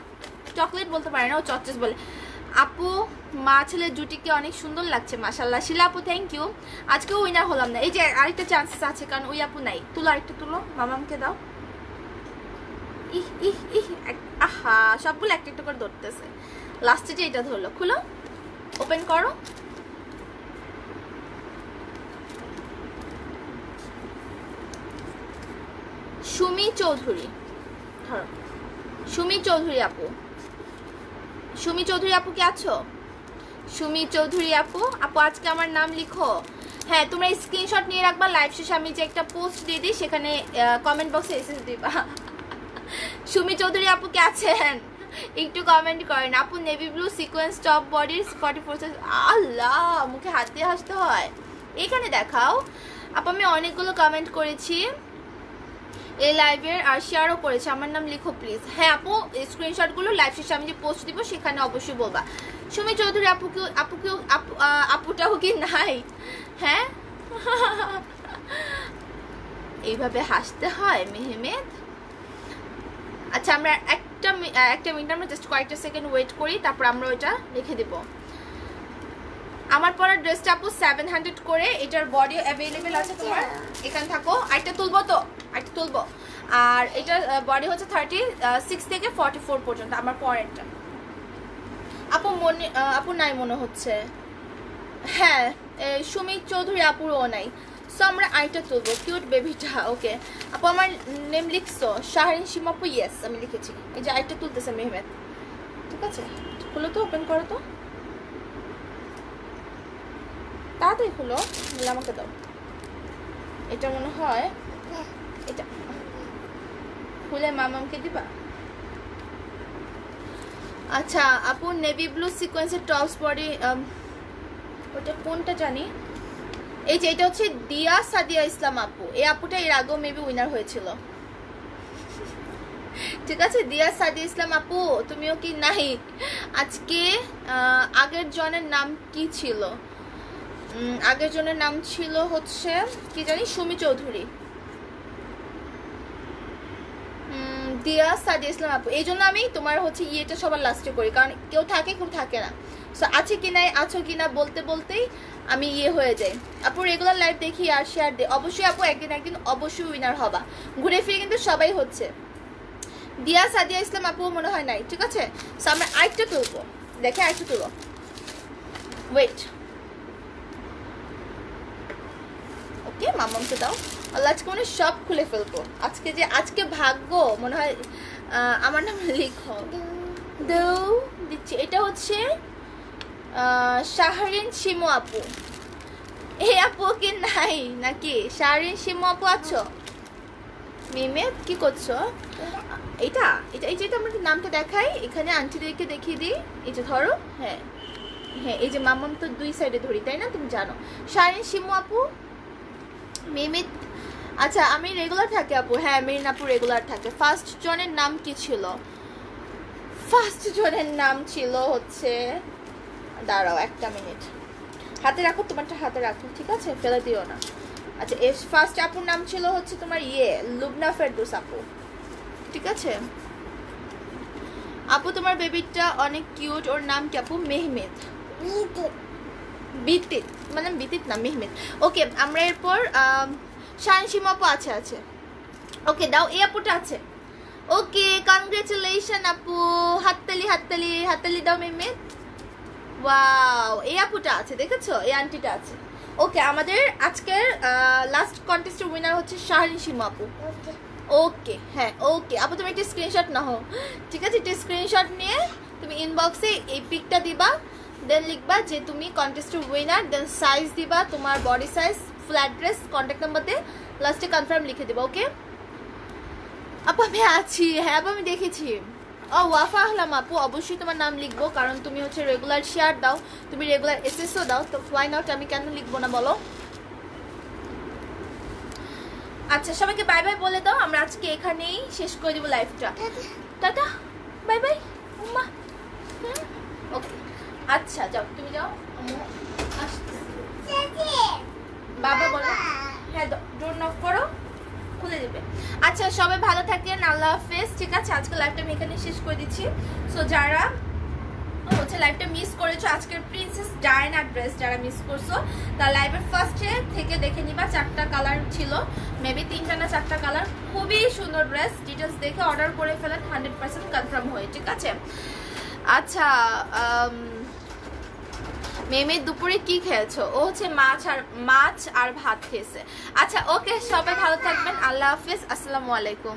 চকলেট বলতে পারে না, ও চচেস বলে। আপু মা ছেলের জুটিকে অনেক সুন্দর লাগছে, মাশাল্লাহ। শিলা আপু থ্যাংক ইউ। আজকেও উইনার হলাম না, এই যে আরেকটা চান্সেস আছে, কারণ ওই আপু নাই। তুলো আরেকটা তুলো, মামামকে দাও। ইহ ইহ ইহ, আহা সবগুলো একটা একটা করে ধরতেছে, লাস্টে যে এটা ধরলো। খুলো, ওপেন করো। সুমি চৌধুরী, ধরো সুমি চৌধুরী আপু। সুমি চৌধুরী আপু কি আছো? সুমি চৌধুরী আপু, আপু আজকে আমার নাম লিখো। হ্যাঁ তোমরা স্ক্রিনশট নিয়ে রাখবা, লাইভ শেষে আমি যে একটা পোস্ট দিয়ে দিই সেখানে কমেন্ট বক্সে এসএস দিবা। সুমি চৌধুরী আপু কে আছেন? একটু কমেন্ট করেন। আপু নেভি ব্লু সিকোয়েন্স টপ বডির 44 সাইজ। আল্লাহ মুখে হাত দিয়ে হাসতে হয়, এখানে দেখাও। আপু আমি অনেকগুলো কমেন্ট করেছি এই লাইভের, আর শেয়ারও করেছি, আমার নাম লিখো প্লিজ। হ্যাঁ আপু স্ক্রিনশটগুলো লাইভ শেষে আমি যে পোস্ট দিব সেখানে অবশ্যই বলবা। সুমি চৌধুরী আপুটাও কি নাই? হ্যাঁ এইভাবে হাসতে হয় মেহমেদ। আচ্ছা আমরা একটা মিনিট, আমরা জাস্ট কয়েকটা সেকেন্ড ওয়েট করি, তারপর আমরা ওইটা লিখে দেব। আমার পরা ড্রেসটা আপু 700 করে, এটার বডি অ্যাভেলেবেল আছে তোমার। এখানে থাকো, আরেকটা তুলবো তো, আরেকটা তুলবো। আর এটার বডি হচ্ছে 36 থেকে 44 পর্যন্ত আমার পরেরটা। আপু মনে আপু নাই মনে হচ্ছে, হ্যাঁ সুমিত চৌধুরী আপুরও নাই। সো আমরা আইটা তুলবো, কিউট বেবিটা। ওকে আপু আমার নেম লিখছো শাহরিন সীমা আপু? ইয়েস আমি লিখেছি। এই যে আইটা তুলতেছে মেহমেদ, ঠিক আছে খুলো তো, ওপেন করো তো তাড়াতাড়ি খুলো, বলে আমাকে দাও। এটা মনে হয় এটা খুলে মামামকে দিবা। আচ্ছা আপু নেভি ব্লু সিকোয়েন্সের টপস বডি, ওটা কোনটা জানি। এই যে এটা হচ্ছে দিয়া সাদিয়া ইসলাম আপু, এই আপুটা এর আগেও মেবি উইনার হয়েছিল, ঠিক আছে। দিয়া সাদিয়া ইসলাম আপু তুমিও কি নাই আজকে? আগের জনের নাম কি ছিল? আগের জনের নাম ছিল হচ্ছে কি জানি, সুমি চৌধুরী। দিয়া সাদিয়া ইসলাম আপু, এই জন্য আমি তোমার হচ্ছে ইয়েটা সবার লাস্টে করি, কারণ কেউ থাকে কেউ থাকে না। সো আছে কি নাই, আছো কি না বলতে বলতেই আমি ইয়ে হয়ে যাই। আপু রেগুলার লাইভ দেখি আর শেয়ার দে, অবশ্যই আপু একদিন একদিন অবশ্যই উইনার হবা। ঘুরে ফিরে কিন্তু সবাই হচ্ছে। দিয়া সাদিয়া ইসলাম আপু মনে হয় নাই, ঠিক আছে। সো আমরা আরেকটা তুলবো, দেখে আরেকটা তুলবো, ওয়েট। ওকে মামামকে দাও। আল্লাহ আজকে মনে সব খুলে ফেলবো আজকে, যে আজকে ভাগ্য মনে হয় আমার নাম লিখো দাও, দিচ্ছি। এটা হচ্ছে শাহরিন শিমু আপু। এই আপু কি নাই নাকি? শাহরিন শিমু আপু আছো? মিমেদ কি করছো? এটা এটা এই যে আমরা নামটা দেখাই, এখানে আন্টিদেরকে দেখিয়ে দিই। এই যে ধরো, হ্যাঁ হ্যাঁ এই যে মামাম তো দুই সাইডে ধরি তাই না, তুমি জানো। শাহরিন শিমু আপু, মিমিত। আচ্ছা আমি রেগুলার থাকে আপু, হ্যাঁ মেরিন আপু রেগুলার থাকে। ফার্স্ট জনের নাম কি ছিল? ফার্স্ট জনের নাম ছিল হচ্ছে, দাঁড়াও একটা মিনিট, হাতে রাখো, তোমারটা হাতে রাখো, ঠিক আছে ফেলে দিও না। আচ্ছা এর ফার্স্ট আপুর নাম ছিল হচ্ছে তোমার লুবনা ফেরদৌস আপু, ঠিক আছে। আপু তোমার বেবিটা অনেক কিউট, ওর নাম কি আপু? মেহমেদ। বিতিত মানে বিতিত না, মেহমেদ। ওকে আমরা এরপর শানসীমা আপু আছে আছে, ওকে দাও। এই আপুটা আছে, ওকে কংগ্রেচুলেশন আপু, হাততালি হাততালি হাততালি দাও মেহমেদ। ওয়াও এই আপুটা আছে, দেখেছো এই আন্টিটা আছে। ওকে আমাদের আজকের লাস্ট কন্টেস্টের উইনার হচ্ছে শাহরিন সীমা আপু। ওকে হ্যাঁ ওকে আপু তুমি একটা স্ক্রিনশট নাও, ঠিক আছে। একটা স্ক্রিনশট নিয়ে তুমি ইনবক্সে এই পিকটা দিবা, দেন লিখবা যে তুমি কন্টেস্টের উইনার, দেন সাইজ দিবা তোমার body size, full address, contact number দিয়ে লাস্টে কনফার্ম লিখে দিবা। ওকে আপু আমি আছি, হ্যাঁ আপু আমি দেখেছি। ও ওয়াফা আহলাম আপু, অবশ্যই তোমার নাম লিখবো, কারণ তুমি হচ্ছে রেগুলার শেয়ার দাও, তুমি রেগুলার এসএসও দাও, তো হোয়াই নট আমি কেন লিখবো না বলো। আচ্ছা সবাইকে বাই বাই বলে দাও, আমরা আজকে এখানেই শেষ করে দিব লাইভটা। টাটা বাই বাই উম্মা। ওকে আচ্ছা যাও তুমি যাও, বাবা বলো, হ্যাঁ ডোর নক করো, খুলে দেবে। আচ্ছা সবাই ভালো থাকেন, আল্লাহ হাফেজ, ঠিক আছে। আজকে লাইভটা আমি এখানে শেষ করে দিচ্ছি। সো যারা হচ্ছে লাইভটা মিস করেছো, আজকের প্রিন্সেস ডায়না ড্রেস যারা মিস করছো, তার লাইভের ফার্স্টে থেকে দেখে নিবা, 4টা কালার ছিল, মেবি 3টা না 4টা কালার, খুবই সুন্দর ড্রেস। ডিটেলস দেখে অর্ডার করে ফেলেন, 100% কনফার্ম হয়ে, ঠিক আছে। আচ্ছা মেমে দুপুরে কি খেয়েছো? ও হচ্ছে মাছ আর ভাত খেয়েছে। আচ্ছা ওকে সবাই ভালো থাকবেন, আল্লাহ হাফেজ, আসসালামু আলাইকুম।